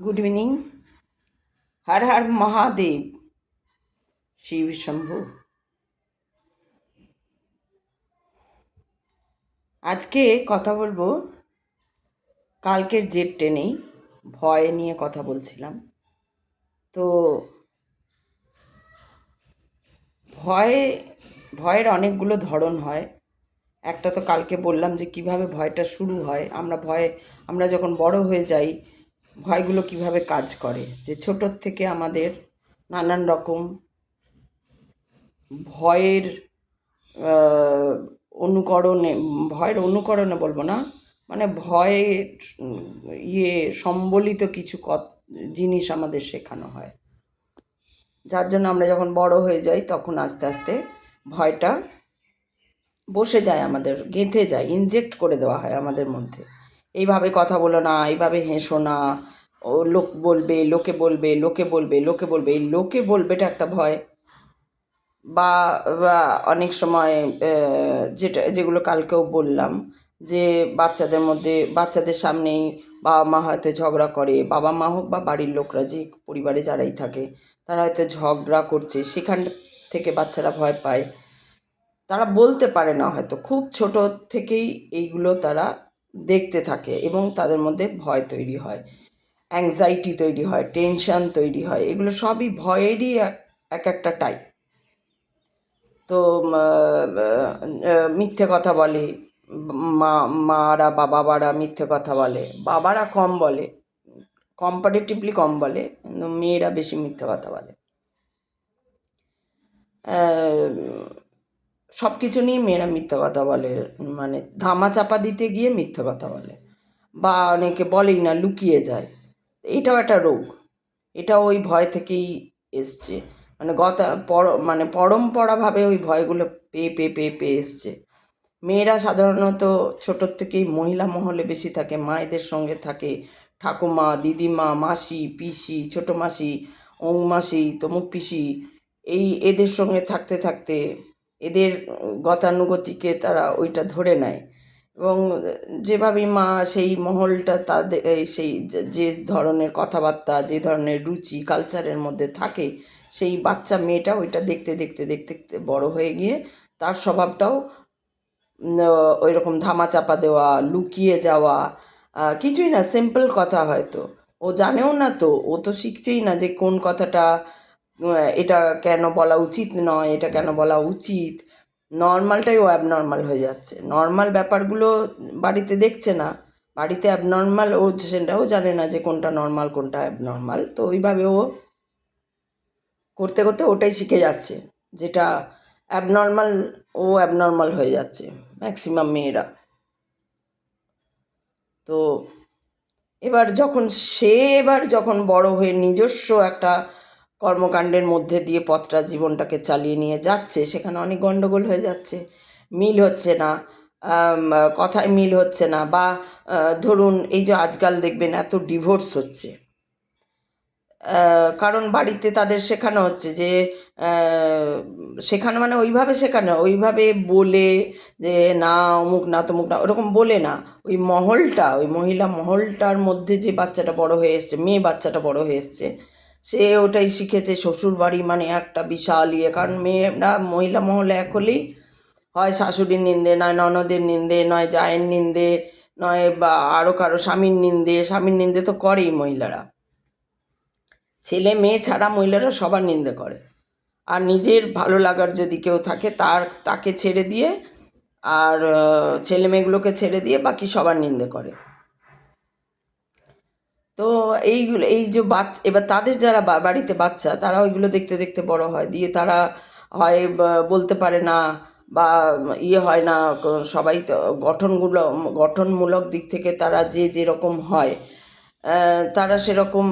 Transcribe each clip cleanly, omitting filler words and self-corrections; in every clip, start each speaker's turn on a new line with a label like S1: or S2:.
S1: Good evening. Har Har Mahadev, Shiv Shambhu. আজকে কথা বলবো কালকের জেট ট্রেনেই ভয় নিয়ে কথা বলছিলাম। তো ভয়ের অনেকগুলো ধরন হয়। একটা তো কালকে বললাম যে কিভাবে ভয়টা শুরু হয়, আমরা যখন বড় হয়ে যাই ভয়গুলো কিভাবে কাজ করে, যে ছোটোর থেকে আমাদের নানান রকম ভয়ের অনুকরণে, ভয়ের অনুকরণে বলবো না, মানে ভয়ের সম্বলিত কিছু জিনিস আমাদের শেখানো হয়, যার জন্য আমরা যখন বড় হয়ে যাই তখন আস্তে আস্তে ভয়টা বসে যায়, আমাদের গেঁথে যায়, ইনজেক্ট করে দেওয়া হয় আমাদের মধ্যে। এইভাবে কথা বলো না, এইভাবে হেসো না, ও লোক বলবে, লোকে বলবে, লোকে বলবে, লোকে বলবে, এই লোকে বলবেটা একটা ভয়। বা অনেক সময় যেগুলো কালকেও বললাম, যে বাচ্চাদের সামনেই বাবা মা হয়তো ঝগড়া করে, বাবা মা হোক বা বাড়ির লোকরা, যে পরিবারে যারাই থাকে তারা হয়তো ঝগড়া করছে, সেখান থেকে বাচ্চারা ভয় পায়। তারা বলতে পারে না, হয়তো খুব ছোট থেকেই এইগুলো তারা দেখতে থাকে এবং তাদের মধ্যে ভয় তৈরি হয়, অ্যাংজাইটি তৈরি হয়, টেনশন তৈরি হয়। এগুলো সবই ভয়েরই এক একটা টাইপ। তো মিথ্যে কথা বলে, মারা বা বাবারা মিথ্যে কথা বলে। বাবারা কম বলে, কম্পারেটিভলি কম বলে, কিন্তু মেয়েরা বেশি মিথ্যে কথা বলে। সব কিছু নিয়ে মেয়েরা মিথ্যে কথা বলে, মানে ধামা চাপা দিতে গিয়ে মিথ্যে কথা বলে, বা অনেকে বলেই না, লুকিয়ে যায়। এটাও একটা রোগ, এটা ওই ভয় থেকেই এসছে, মানে পরম্পরাভাবে ওই ভয়গুলো পেয়ে পেয়ে পেয়ে পেয়ে এসছে। মেয়েরা সাধারণত ছোটোর থেকেই মহিলা মহলে বেশি থাকে, মায়েদের সঙ্গে থাকে, ঠাকুমা, দিদিমা, মাসি, পিসি, ছোটো মাসি, অমুক মাসি, তমুক পিসি, এদের সঙ্গে থাকতে থাকতে এদের গতানুগতিকে তারা ওইটা ধরে নেয়। এবং যেভাবেই মা সেই মহলটা তাদের সেই যে ধরনের কথাবার্তা, যে ধরনের রুচি কালচারের মধ্যে থাকে, সেই বাচ্চা মেয়েটা ওইটা দেখতে দেখতে দেখতে দেখতে বড় হয়ে গিয়ে তার স্বভাবটাও ওই রকম ধামাচাপা দেওয়া, লুকিয়ে যাওয়া, কিছুই না, সিম্পল কথা হয়তো ও জানেও না, তো ও তো শিখছেই না যে কোন কথাটা এটা কেন বলা উচিত নয়, এটা কেন বলা উচিত। নর্মালটাই ও অ্যাবনর্মাল হয়ে যাচ্ছে, নর্মাল ব্যাপারগুলো বাড়িতে দেখছে না, বাড়িতে অ্যাবনর্মাল ও সেটাও জানে না যে কোনটা নর্মাল কোনটা অ্যাবনর্মাল। তো ওইভাবে ও করতে করতে ওটাই শিখে যাচ্ছে, যেটা অ্যাবনর্মাল, ও অ্যাবনর্মাল হয়ে যাচ্ছে ম্যাক্সিমাম মেয়েরা। তো এবার যখন বড় হয়ে নিজস্ব একটা কর্মকাণ্ডের মধ্যে দিয়ে জীবনটাকে চালিয়ে নিয়ে যাচ্ছে, সেখানে অনেক গণ্ডগোল হয়ে যাচ্ছে, মিল হচ্ছে না, কথায় মিল হচ্ছে না, বা ধরুন এই যে আজকাল দেখবেন এত ডিভোর্স হচ্ছে, কারণ বাড়িতে তাদের শেখানো হচ্ছে যে শেখানো মানে ওইভাবে বলে যে না অমুক না তমুক না, ওরকম বলে না, ওই মহিলা মহলটার মধ্যে যে বাচ্চাটা বড় হয়ে এসছে, মেয়ে বাচ্চাটা বড় হয়ে এসছে, সে ওটাই শিখেছে শ্বশুর বাড়ি মানে একটা বিশাল কারণ মেয়েরা মহিলা মহলে এক হলেই হয় শাশুড়ির নিন্দে, নয় ননদের নিন্দে, নয় জায়ের নিন্দে, নয় বা আরও কারো স্বামীর নিন্দে তো করেই মহিলারা, ছেলে মেয়ে ছাড়া মহিলারা সবার নিন্দে করে। আর নিজের ভালো লাগার যদি কেউ থাকে তাকে ছেড়ে দিয়ে, আর ছেলে মেয়েগুলোকে ছেড়ে দিয়ে বাকি সবার নিন্দে করে। তো এই যে এবার তাদের যারা বাড়িতে বাচ্চা, তারা ওইগুলো দেখতে দেখতে বড় হয়, দিয়ে তারা হয় বলতে পারে না, বা হয় না, সবাই তো গঠনমূলক দিক থেকে তারা যেরকম হয়, তারা সেরকম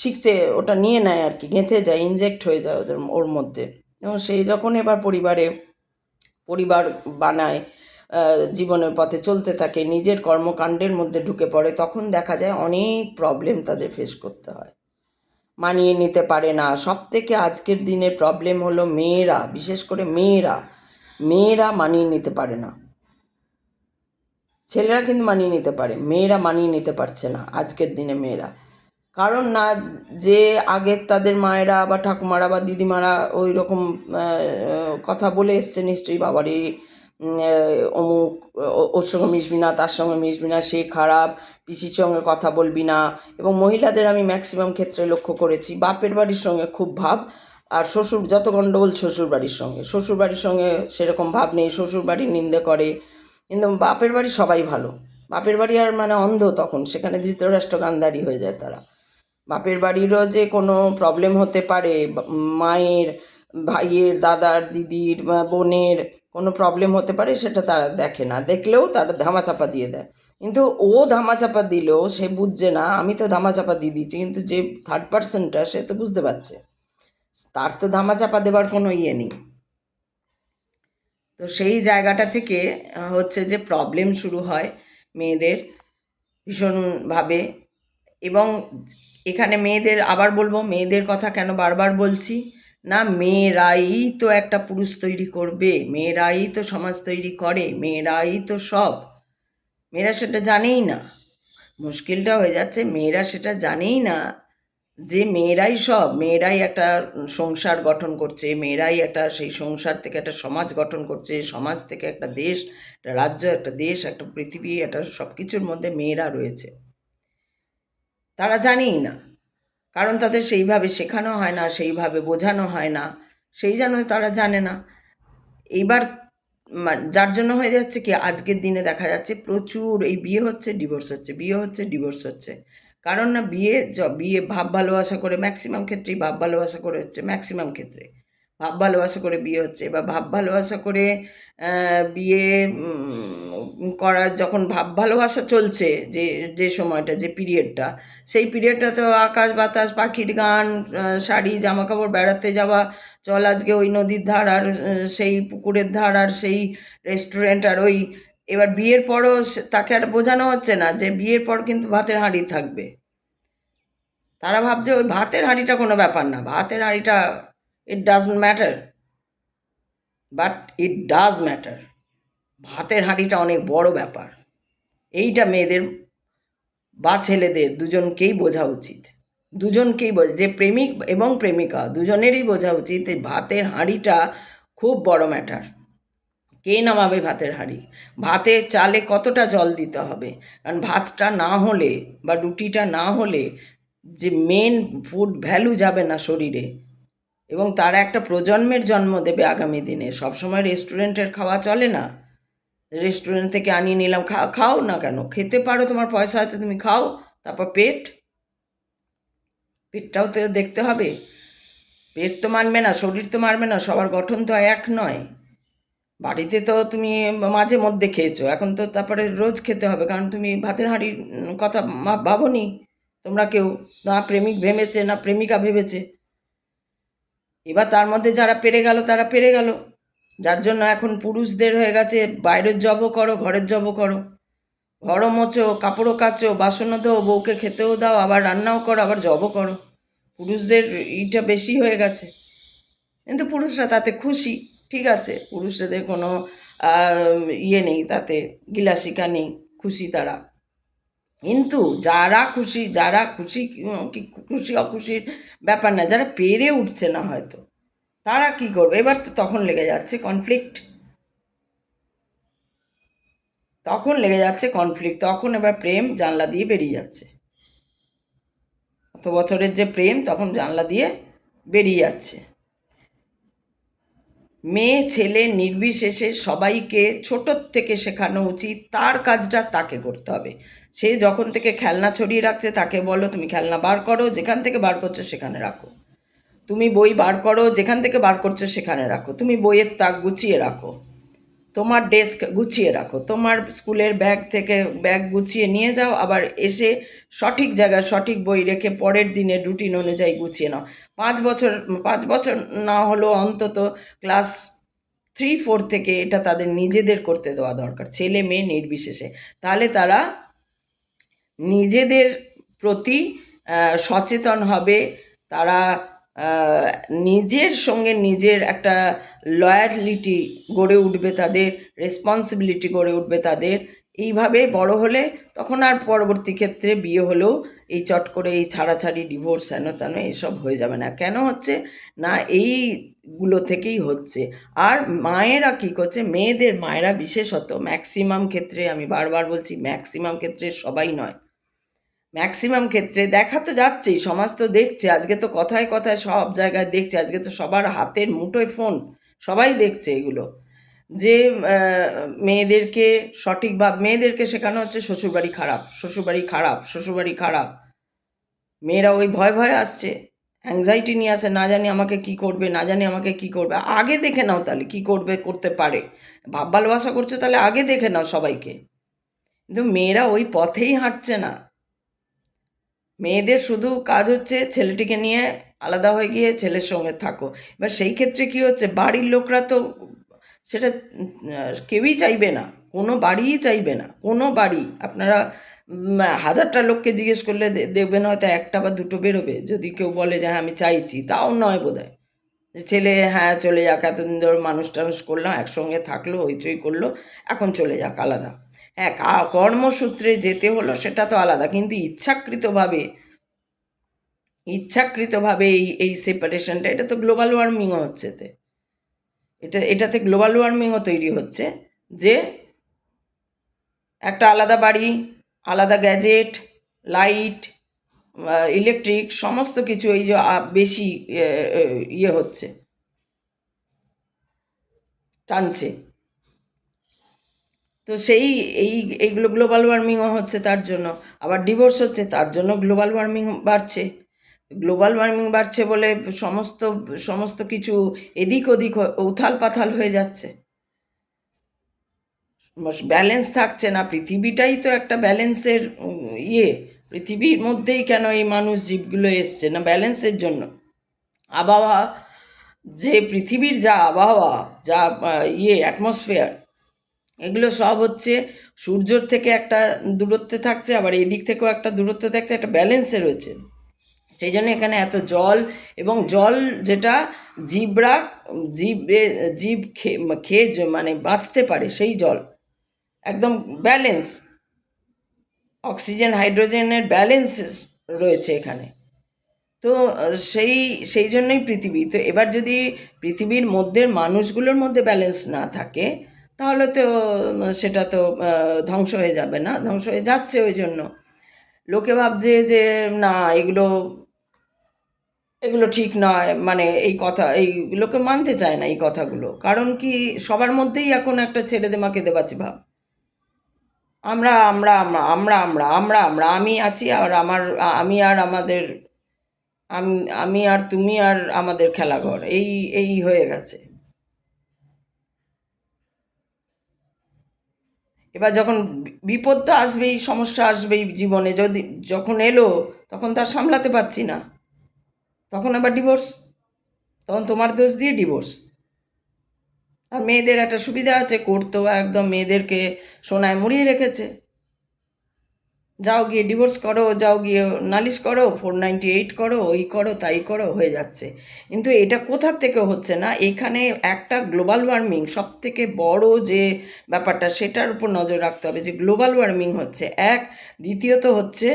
S1: শিখতে ওটা নিয়ে নেয় আর কি, গেঁথে যায়, ইনজেক্ট হয়ে যায় ওর মধ্যে। এবং সেই যখন এবার পরিবার বানায়, জীবনের পথে চলতে থাকে, নিজের কর্মকাণ্ডের মধ্যে ঢুকে পড়ে, তখন দেখা যায় অনেক প্রবলেম তাদের ফেস করতে হয়, মানিয়ে নিতে পারে না। সব থেকে আজকের দিনের প্রবলেম হলো মেয়েরা, বিশেষ করে মেয়েরা মানিয়ে নিতে পারে না। ছেলেরা কিন্তু মানিয়ে নিতে পারে, মেয়েরা মানিয়ে নিতে পারছে না আজকের দিনে মেয়েরা। কারণ না, যে আগের তাদের মায়েরা বা ঠাকুমারা বা দিদিমারা ওই রকম কথা বলে এসছে নিশ্চয়ই, বাবারে অমুক ওর সঙ্গে মিশবি না, তার সঙ্গে মিশবি না, সে খারাপ, পিসির সঙ্গে কথা বলবি না। এবং মহিলাদের আমি ম্যাক্সিমাম ক্ষেত্রে লক্ষ্য করেছি বাপের বাড়ির সঙ্গে খুব ভাব, আর শ্বশুর যত গণ্ডগোল শ্বশুর বাড়ির সঙ্গে সেরকম ভাব নেই, শ্বশুর বাড়ির নিন্দে করে। কিন্তু বাপের বাড়ি সবাই ভালো, বাপের বাড়ি আর মানে অন্ধ, তখন সেখানে ধৃতরাষ্ট্র গান্ধারী হয়ে যায় তারা। বাপের বাড়িরও যে কোনো প্রবলেম হতে পারে, মায়ের, ভাইয়ের, দাদার, দিদির, বোনের কোনো প্রবলেম হতে পারে, সেটা তারা দেখে না, দেখলেও তারা ধামাচাপা দিয়ে দেয়। কিন্তু ও ধামাচাপা দিলেও সে বুঝছে না আমি তো ধামাচাপা দিয়ে দিচ্ছি, কিন্তু যে থার্ড পার্সনটা সে তো বুঝতে পারছে, তার তো ধামাচাপা দেবার কোনো ইয়ে নেই। তো সেই জায়গাটা থেকে হচ্ছে যে প্রবলেম শুরু হয় মেয়েদের ভীষণভাবে। এবং এখানে মেয়েদের, আবার বলবো মেয়েদের কথা কেন বারবার বলছি, না মেয়েরাই তো একটা পুরুষ তৈরি করবে, মেয়েরাই তো সমাজ তৈরি করে, মেয়েরাই তো সব। মেয়েরা সেটা জানেই না, মুশকিলটা হয়ে যাচ্ছে মেয়েরা সেটা জানেই না যে মেয়েরাই সব, মেয়েরাই একটা সংসার গঠন করছে, মেয়েরাই একটা সেই সংসার থেকে একটা সমাজ গঠন করছে, সমাজ থেকে একটা দেশ, একটা রাজ্য, একটা দেশ, একটা পৃথিবী, একটা সব কিছুর মধ্যে মেয়েরা রয়েছে। তারা জানেই না, কারণ তাদের সেইভাবে শেখানো হয় না, সেইভাবে বোঝানো হয় না, সেই জন্য তারা জানে না। এইবার যার জন্য হয়ে যাচ্ছে কি, আজকের দিনে দেখা যাচ্ছে প্রচুর এই বিয়ে হচ্ছে, ডিভোর্স হচ্ছে, বিয়ে হচ্ছে, ডিভোর্স হচ্ছে। কারণ না, বিয়ে ভাব ভালোবাসা করে, ম্যাক্সিমাম ক্ষেত্রেই ভাব ভালোবাসা করে হচ্ছে, ম্যাক্সিমাম ক্ষেত্রে ভাব ভালোবাসা করে বিয়ে হচ্ছে। বা ভাব ভালোবাসা করে বিয়ে করার, যখন ভাব ভালোবাসা চলছে, যে যে সময়টা, যে পিরিয়ডটা, সেই পিরিয়ডটা তো আকাশ বাতাস, পাখির গান, শাড়ি, জামা কাপড়, বেড়াতে যাওয়া, চল আজকে ওই নদীর ধার, আর সেই পুকুরের ধার, আর সেই রেস্টুরেন্ট, আর ওই। এবার বিয়ের পরও তাকে আর বোঝানো হচ্ছে না যে বিয়ের পর কিন্তু ভাতের হাঁড়ি থাকবে। তারা ভাবছে ওই ভাতের হাঁড়িটা কোনো ব্যাপার না, ভাতের হাঁড়িটা, it doesn't matter, but it does matter. ভাতের হাঁড়িটা অনেক বড় ব্যাপার। এইটা মেয়েদের বা ছেলেদের দুজনকেই বোঝা উচিত, দুজনকেই যে প্রেমিক এবং প্রেমিকা দুজনেরই বোঝা উচিত এই ভাতের হাঁড়িটা খুব বড় ম্যাটার। কে নামাবে ভাতের হাঁড়ি, ভাতের চালে কতটা জল দিতে হবে, কারণ ভাতটা না হলে বা রুটিটা না হলে যে মেন ফুড ভ্যালু যাবে না শরীরে, এবং তারা একটা প্রজন্মের জন্ম দেবে আগামী দিনে। সবসময় রেস্টুরেন্টের খাওয়া চলে না, রেস্টুরেন্ট থেকে আনিয়ে নিলাম, খাও না কেন, খেতে পারো, তোমার পয়সা আছে তুমি খাও, তারপর পেটটাও তো দেখতে হবে। পেট তো মানবে না, শরীর তো মানবে না, সবার গঠন তো এক নয়। বাড়িতে তো তুমি মাঝে মধ্যে খেয়েছো, এখন তো তারপরে রোজ খেতে হবে, কারণ তুমি ভাতের হাঁড়ির কথা ভাবোনি তোমরা কেউ, না প্রেমিক ভেবেছে না প্রেমিকা ভেবেছে। এবার তার মধ্যে যারা পেরে গেল তারা পেরে গেল, যার জন্য এখন পুরুষদের হয়ে গেছে বাইরের জবও করো, ঘরের জবও করো, ঘরও মোছো, কাপড়ও কাচো, বাসনও ধো, বউকে খেতেও দাও, আবার রান্নাও করো, আবার জবও করো। পুরুষদের এইটা বেশি হয়ে গেছে, কিন্তু পুরুষরা তাতে খুশি, ঠিক আছে, পুরুষদের কোনো ইয়ে নেই, তাতে গিলাসিকা নেই, খুশি তারা। কিন্তু যারা খুশি খুশি অখুশির ব্যাপার না, যারা পেরে উঠছে না হয়তো, তারা কি করবে? এবার তো তখন লেগে যাচ্ছে কনফ্লিক্ট, তখন এবার প্রেম জানলা দিয়ে বেরিয়ে যাচ্ছে। কত বছরের যে প্রেম তখন জানলা দিয়ে বেরিয়ে যাচ্ছে। মেয়ে ছেলে নির্বিশেষে সবাইকে ছোটোর থেকে শেখানো উচিত, তার কাজটা তাকে করতে হবে। সে যখন থেকে খেলনা ছড়িয়ে রাখছে তাকে বলো তুমি খেলনা বার করো, যেখান থেকে বার করছো সেখানে রাখো। তুমি বই বার করো, যেখান থেকে বার করছো সেখানে রাখো। তুমি বইয়ের তাক গুছিয়ে রাখো, তোমার ডেস্ক গুছিয়ে রাখো, তোমার স্কুলের ব্যাগ গুছিয়ে নিয়ে যাও, আবার এসে সঠিক জায়গায় সঠিক বই রেখে পরের দিনের রুটিন অনুযায়ী গুছিয়ে নাও। 5 বছর না হলেও অন্তত ক্লাস 3-4 থেকে এটা তাদের নিজেদের করতে দেওয়া দরকার, ছেলে মেয়ে নির্বিশেষে। তাহলে তারা নিজেদের প্রতি সচেতন হবে, তারা নিজের সঙ্গে নিজের একটা লয়ালিটি গড়ে উঠবে, তাদের রেসপন্সিবিলিটি গড়ে উঠবে তাদের, এইভাবে বড় হলে তখন আর পরবর্তী ক্ষেত্রে বিয়ে হলেও এই চট করে এই ছাড়াছাড়ি ডিভোর্স হেন তেন এসব হয়ে যাবে না। কেন হচ্ছে না, এইগুলো থেকেই হচ্ছে। আর মায়েরা কী করছে, মায়েরা বিশেষত ম্যাক্সিমাম ক্ষেত্রে, আমি বারবার বলছি ম্যাক্সিমাম ক্ষেত্রে, সবাই নয়, ম্যাক্সিমাম ক্ষেত্রে দেখা তো যাচ্ছেই, সমাজ তো দেখছে, আজকে তো কথায় কথায় সব জায়গায় দেখছে, আজকে তো সবার হাতের মুঠোয় ফোন, সবাই দেখছে এগুলো, যে মেয়েদেরকে মেয়েদেরকে শেখানো হচ্ছে শ্বশুরবাড়ি খারাপ, শ্বশুরবাড়ি খারাপ, শ্বশুরবাড়ি খারাপ। মেয়েরা ওই ভয় ভয়ে আসছে, অ্যাংজাইটি নিয়ে আসে, না জানি আমাকে কি করবে, না জানি আমাকে কি করবে। আগে দেখে নাও তাহলে কি করবে, করতে পারে, ভাব ভালোবাসা করছে তাহলে আগে দেখে নাও সবাইকে। কিন্তু মেয়েরা ওই পথেই হাঁটছে না। মেয়েদের শুধু কাজ হচ্ছে ছেলেটিকে নিয়ে আলাদা হয়ে গিয়ে ছেলের সঙ্গে থাকো। এবার সেই ক্ষেত্রে কি হচ্ছে, বাড়ির লোকরা তো সেটা কেউই চাইবে না, কোনো বাড়িই চাইবে না, কোনো বাড়ি। আপনারা হাজারটা লোককে জিজ্ঞেস করলে দেখবেন হয়তো একটা বা দুটো বেরোবে, যদি কেউ বলে যে হ্যাঁ আমি চাইছি, তাও নয় বোধহয়। যে ছেলে হ্যাঁ চলে যাক, এতদিন ধরে মানুষ টানুষ করলাম, একসঙ্গে থাকলো, হইচই করলো, এখন চলে যাক, আলাদা। হ্যাঁ, কর্মসূত্রে যেতে হলো সেটা তো আলাদা, কিন্তু ইচ্ছাকৃতভাবে এই সেপারেশনটা, এটা তো গ্লোবাল ওয়ার্মিংও হচ্ছে। এটাতে গ্লোবাল ওয়ার্মিংও তৈরি হচ্ছে, যে একটা আলাদা বাড়ি, আলাদা গ্যাজেট, লাইট, ইলেকট্রিক, সমস্ত কিছু এই যে বেশি ইয়ে হচ্ছে, টানছে। তো এইগুলো গ্লোবাল ওয়ার্মিংও হচ্ছে তার জন্য, আবার ডিভোর্স হচ্ছে তার জন্য, গ্লোবাল ওয়ার্মিং বাড়ছে। গ্লোবাল ওয়ার্মিং বাড়ছে বলে সমস্ত সমস্ত কিছু এদিক ওদিক উথাল পাথাল হয়ে যাচ্ছে, ব্যালেন্স থাকছে না। পৃথিবীটাই তো একটা ব্যালেন্সের ইয়ে, পৃথিবীর মধ্যেই কেন এই মানুষ জীবগুলো এসছে না ব্যালেন্সের জন্য। আবহাওয়া, যে পৃথিবীর যা আবহাওয়া, যা অ্যাটমসফিয়ার, এগুলো সব হচ্ছে সূর্যর থেকে একটা দূরত্বে থাকছে, আবার এই দিক থেকেও একটা দূরত্বে থাকছে, একটা ব্যালেন্সে রয়েছে। সেই জন্য এখানে এত জল, এবং জল যেটা জীবরা জীব খেয়ে মানে বাঁচতে পারে, সেই জল একদম ব্যালেন্স, অক্সিজেন হাইড্রোজেনের ব্যালেন্স রয়েছে এখানে। তো সেই সেই জন্যই পৃথিবী তো। এবার যদি পৃথিবীর মধ্যে মানুষগুলোর মধ্যে ব্যালেন্স না থাকে, তাহলে তো সেটা তো ধ্বংস হয়ে যাবে না, ধ্বংস হয়ে যাচ্ছে। ওই জন্য লোকে ভাবছে যে না, এগুলো এগুলো ঠিক নয়, মানে এই কথা, এইগুলোকে মানতে চায় না এই কথাগুলো। কারণ কি, সবার মধ্যেই এখন একটা ছেড়ে দে মাকে দেবাছি ভাব। আমরা আমরা আমরা আমরা আমরা আমরা আমরা আমি আছি, আর আমি আর আমাদের, আমি আমি আর তুমি আর আমাদের খেলাঘর, এই হয়ে গেছে। এবার যখন বিপদ তো আসবেই, সমস্যা আসবেই জীবনে, যখন এলো তখন তার সামলাতে পারছি না, তখন আবার ডিভোর্স, তখন তোমার দোষ দিয়ে ডিভোর্স। আর মেয়েদের একটা সুবিধা আছে, করতো একদম মেয়েদেরকে সোনায় মুড়িয়ে রেখেছে, যাও গিয়ে ডিভোর্স করো, যাও গিয়ে নালিশ করো, 498 করো, ওই করো তাই করো, হয়ে যাচ্ছে। কিন্তু এটা কোথার থেকে হচ্ছে না, এখানে একটা গ্লোবাল ওয়ার্মিং সব থেকে বড় যে ব্যাপারটা, সেটার উপর নজর রাখতে হবে, যে গ্লোবাল ওয়ার্মিং হচ্ছে এক। দ্বিতীয়ত হচ্ছে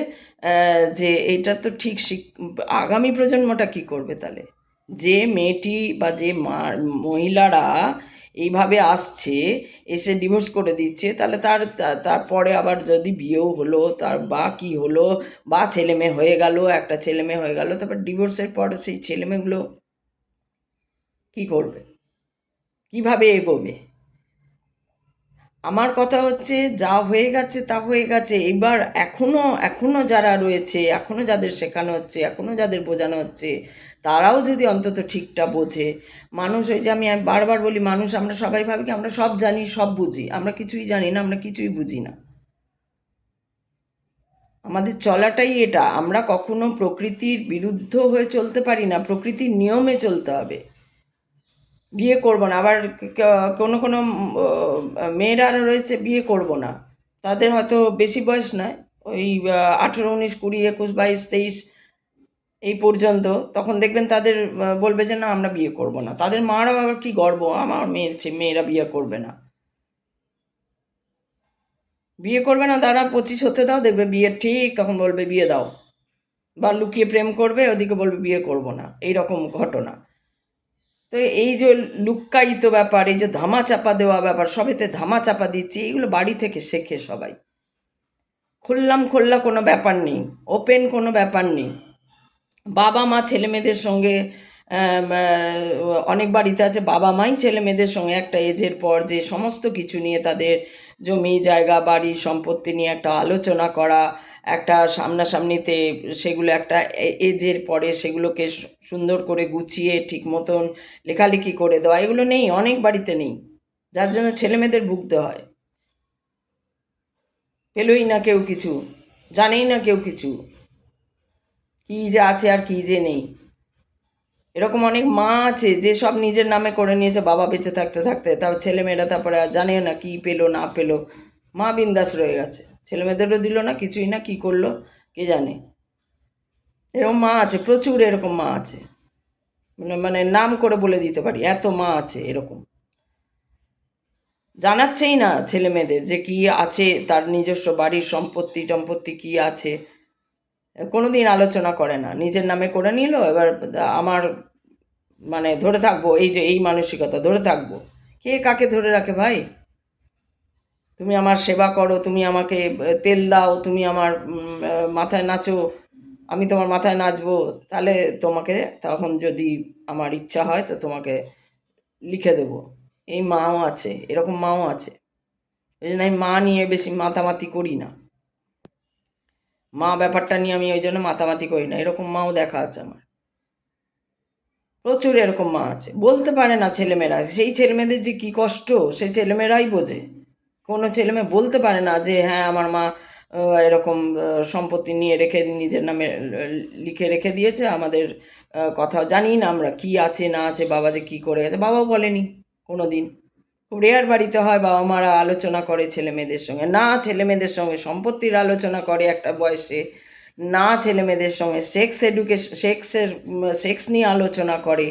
S1: যে এটা তো ঠিক আগামী প্রজন্মটা কি করবে তাহলে, যে মেয়েটি বা যে মহিলারা এইভাবে আসছে, এসে ডিভোর্স করে দিচ্ছে, তাহলে তারপরে আবার যদি বিয়েও হলো, তার বা কি হলো, বা ছেলে মেয়ে হয়ে গেল, একটা ছেলে মেয়ে হয়ে গেল, তারপর ডিভোর্সের পর সেই ছেলে মেয়েগুলো কী করবে, কিভাবে এগোবে? আমার কথা হচ্ছে, যা হয়ে গেছে তা হয়ে গেছে। এবার এখনো যারা রয়েছে, এখনো যাদের শেখানো হচ্ছে, এখনো যাদের বোঝানো হচ্ছে, তারাও যদি অন্তত ঠিকটা বোঝে। মানুষ, ওই যে আমি বারবার বলি, মানুষ আমরা সবাই ভাবি কি আমরা সব জানি, সব বুঝি। আমরা কিছুই জানি না, আমরা কিছুই বুঝি না। আমাদের চলাটাই এটা, আমরা কখনো প্রকৃতির বিরুদ্ধ হয়ে চলতে পারি না, প্রকৃতির নিয়মে চলতে হবে। বিয়ে করব না, আবার কোনো কোনো মেয়েরা রয়েছে বিয়ে করব না, তাদের হয়তো বেশি বয়স নয়, ওই 18, 19, 20, 21, 22, 23 এই পর্যন্ত, তখন দেখবেন তাদের বলবে যে না আমরা বিয়ে করব না। তাদের মারাও আবার কি গর্ব, আমার মেয়েরা বিয়ে করবে না। বিয়ে করবে না, দাঁড়া 25 হতে দাও, দেখবে বিয়ে ঠিক তখন বলবে বিয়ে দাও, বা লুকিয়ে প্রেম করবে, ওদিকে বলবে বিয়ে করব না, এই রকম ঘটনা। তো এই যে লুক্কায়িত ব্যাপার, এই যে ধামাচাপা দেওয়া ব্যাপার, সবেতে ধামাচাপা দিচ্ছি, এগুলো বাড়ি থেকে শেখে সবাই। খোল্লা কোনো ব্যাপার নেই, ওপেন কোনো ব্যাপার নেই। বাবা মা ছেলে মেয়েদের সঙ্গে অনেক বাড়িতে আছে বাবা মাই ছেলে মেয়েদের সঙ্গে একটা এজের পর যে সমস্ত কিছু নিয়ে তাদের জমি জায়গা বাড়ি সম্পত্তি নিয়ে একটা আলোচনা করা, একটা সামনাসামনিতে সেগুলো একটা এজের পরে সেগুলোকে সুন্দর করে গুছিয়ে ঠিক মতন লেখালেখি করে দেওয়া, এগুলো নেই, অনেক বাড়িতে নেই, যার জন্য ছেলে মেয়েদের ভুগতে হয়। পেলই না কেউ কিছু, জানেই না কেউ কিছু, কী যে আছে আর কী যে নেই। এরকম অনেক মা আছে যে সব নিজের নামে করে নিয়েছে বাবা বেঁচে থাকতে থাকতে, তারপর ছেলেমেয়েরা তারপরে আর জানে না কী পেলো না পেলো, মা বিন্দাস রয়ে গেছে, ছেলেমেয়েদেরও দিল না কিছুই না, কী করলো কে জানে। এরকম মা আছে প্রচুর, এরকম মা আছে, মানে নাম করে বলে দিতে পারি, এত মা আছে এরকম। জানাচ্ছেই না ছেলে মেয়েদের যে কী আছে, তার নিজস্ব বাড়ির সম্পত্তি টম্পত্তি কী আছে, কোনো দিন আলোচনা করে না, নিজের নামে করে নিল, এবার আমার মানে ধরে থাকবো, এই যে এই মানসিকতা ধরে থাকবো, কে কাকে ধরে রাখে ভাই? তুমি আমার সেবা করো, তুমি আমাকে তেল দাও, তুমি আমার মাথায় নাচো, আমি তোমার মাথায় নাচবো, তাহলে তোমাকে তখন যদি আমার ইচ্ছা হয় তো তোমাকে লিখে দেবো। এই মাও আছে, এরকম মাও আছে। ওই জন্য আমি মা নিয়ে বেশি মাতামাতি করি না, মা ব্যাপারটা নিয়ে আমি ওই জন্য মাতামাতি করি না, এরকম মাও দেখা আছে আমার, প্রচুর এরকম মা আছে। বলতে পারে না ছেলেমেয়েরা, সেই ছেলেমেয়েদের যে কী কষ্ট সেই ছেলেমেয়েরাই বোঝে। কোনো ছেলেমেয়ে বলতে পারে না যে হ্যাঁ আমার মা এরকম সম্পত্তি নিয়ে রেখে নিজের নামে লিখে রেখে দিয়েছে, আমাদের কথা জানি না আমরা কী আছে না আছে, বাবা যে কী করে গেছে বাবাও বলেনি কোনো দিন। খুব রেয়ার বাড়িতে হয় বাবা মারা আলোচনা করে ছেলে মেয়েদের সঙ্গে, না ছেলে মেয়েদের সঙ্গে সম্পত্তির আলোচনা করে একটা বয়সে, না ছেলে মেয়েদের সঙ্গে সেক্স নিয়ে আলোচনা করে,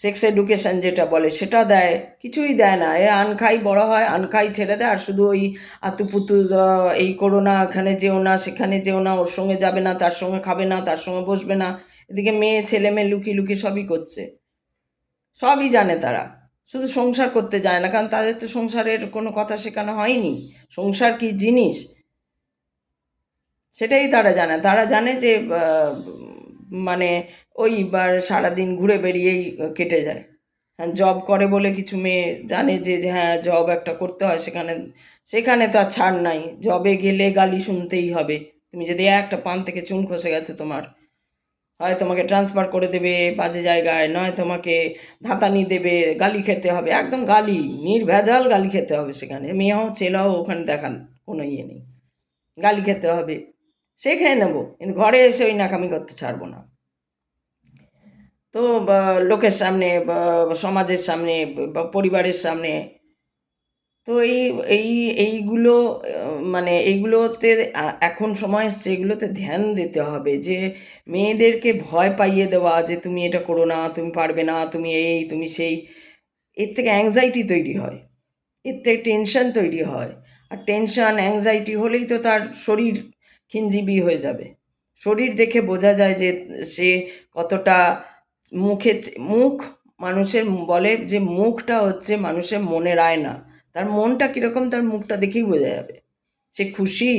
S1: সেক্স এডুকেশন যেটা বলে সেটা দেয়, কিছুই দেয় না। এ আনখাই বড় হয়, আনখাই ছেড়ে দেয়, আর শুধু ওই আতুপুতু এই করো না, এখানে যেও না সেখানে যেও না, ওর সঙ্গে যাবে না, তার সঙ্গে খাবে না, তার সঙ্গে বসবে না, এদিকে মেয়ে ছেলে মেয়ে লুকিয়ে লুকিয়ে সবই করছে, সবই জানে তারা, শুধু সংসার করতে যায় না, কারণ তাদের তো সংসারের কোনো কথা শেখানো হয়নি, সংসার কি জিনিস সেটাই তারা জানে। তারা জানে যে মানে ওই সারাদিন ঘুরে বেরিয়েই কেটে যায়। হ্যাঁ, জব করে বলে কিছু মেয়ে জানে যে হ্যাঁ জব একটা করতে হয়, সেখানে সেখানে তো আর ছাড় নাই, জবে গেলে গালি শুনতেই হবে। তুমি যদি একটা পান থেকে চুন খসে গেছে তোমার, হয় তোমাকে ট্রান্সফার করে দেবে বাজে জায়গায়, নয় তোমাকে ধাতানি দেবে, গালি খেতে হবে, একদম গালি, নির্ভেজাল গালি খেতে হবে, সেখানে মেয়ে হোক ছেলে হোক ওখানে দেখান কোনো ইয়ে নেই, গালি খেতে হবে, সে খেয়ে নেবো, কিন্তু ঘরে এসে ওই নাকামি করতে ছাড়বো না। তো লোকের সামনে বা সমাজের সামনে বা পরিবারের সামনে, তো এইগুলো মানে এইগুলোতে এখন সময় এসছে এগুলোতে ধ্যান দিতে হবে, যে মেয়েদেরকে ভয় পাইয়ে দেওয়া যে তুমি এটা করো না, তুমি পারবে না, তুমি এই তুমি সেই, এর থেকে অ্যাংজাইটি তৈরি হয়, এর থেকে টেনশন তৈরি হয়, আর টেনশন অ্যাংজাইটি হলেই তো তার শরীর খিনজিবি হয়ে যাবে। শরীর দেখে বোঝা যায় যে সে কতটা মুখ মানুষের বলে যে মুখটা হচ্ছে মানুষের মনের আয়না, তার মনটা কীরকম তার মুখটা দেখেই বোঝা যাবে, সে খুশি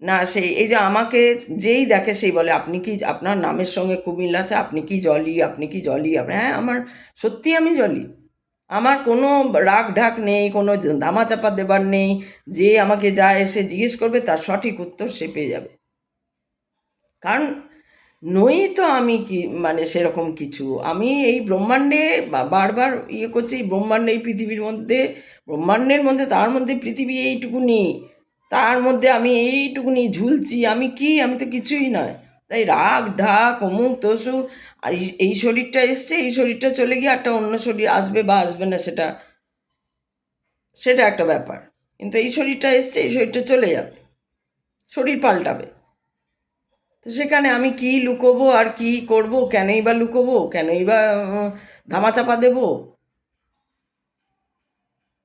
S1: না সেই, এই যে আমাকে যেই দেখে সেই বলে আপনি কি, আপনার নামের সঙ্গে খুব মিল আছে, আপনি কি জলি, আপনি কি জলি, আপনি, হ্যাঁ আমার সত্যি আমি জলি, আমার কোনো রাগ ঢাক নেই, কোনো ধামাচাপা দেবার নেই, যে আমাকে যা এসে জিজ্ঞেস করবে তার সঠিক উত্তর সে পেয়ে যাবে, কারণ নই তো আমি কি মানে সেরকম কিছু, আমি এই ব্রহ্মাণ্ডে বারবার ইয়ে করছি, এই ব্রহ্মাণ্ডে এই পৃথিবীর মধ্যে, ব্রহ্মাণ্ডের মধ্যে, তার মধ্যে পৃথিবী এইটুকুনি, তার মধ্যে আমি এইটুকুনি ঝুলছি, আমি কি, আমি তো কিছুই নয়। তাই রাগ ঢাক অমুক তসুক, এই শরীরটা এসছে, এই শরীরটা চলে গিয়ে একটা অন্য শরীর আসবে বা আসবে না, সেটা সেটা একটা ব্যাপার, কিন্তু এই শরীরটা এসছে, এই শরীরটা চলে যাবে, শরীর পাল্টাবে, তো সেখানে আমি কি লুকোবো আর কি করব, কেনই বা লুকোবো, কেনই বা ধামাচাপা দেবো?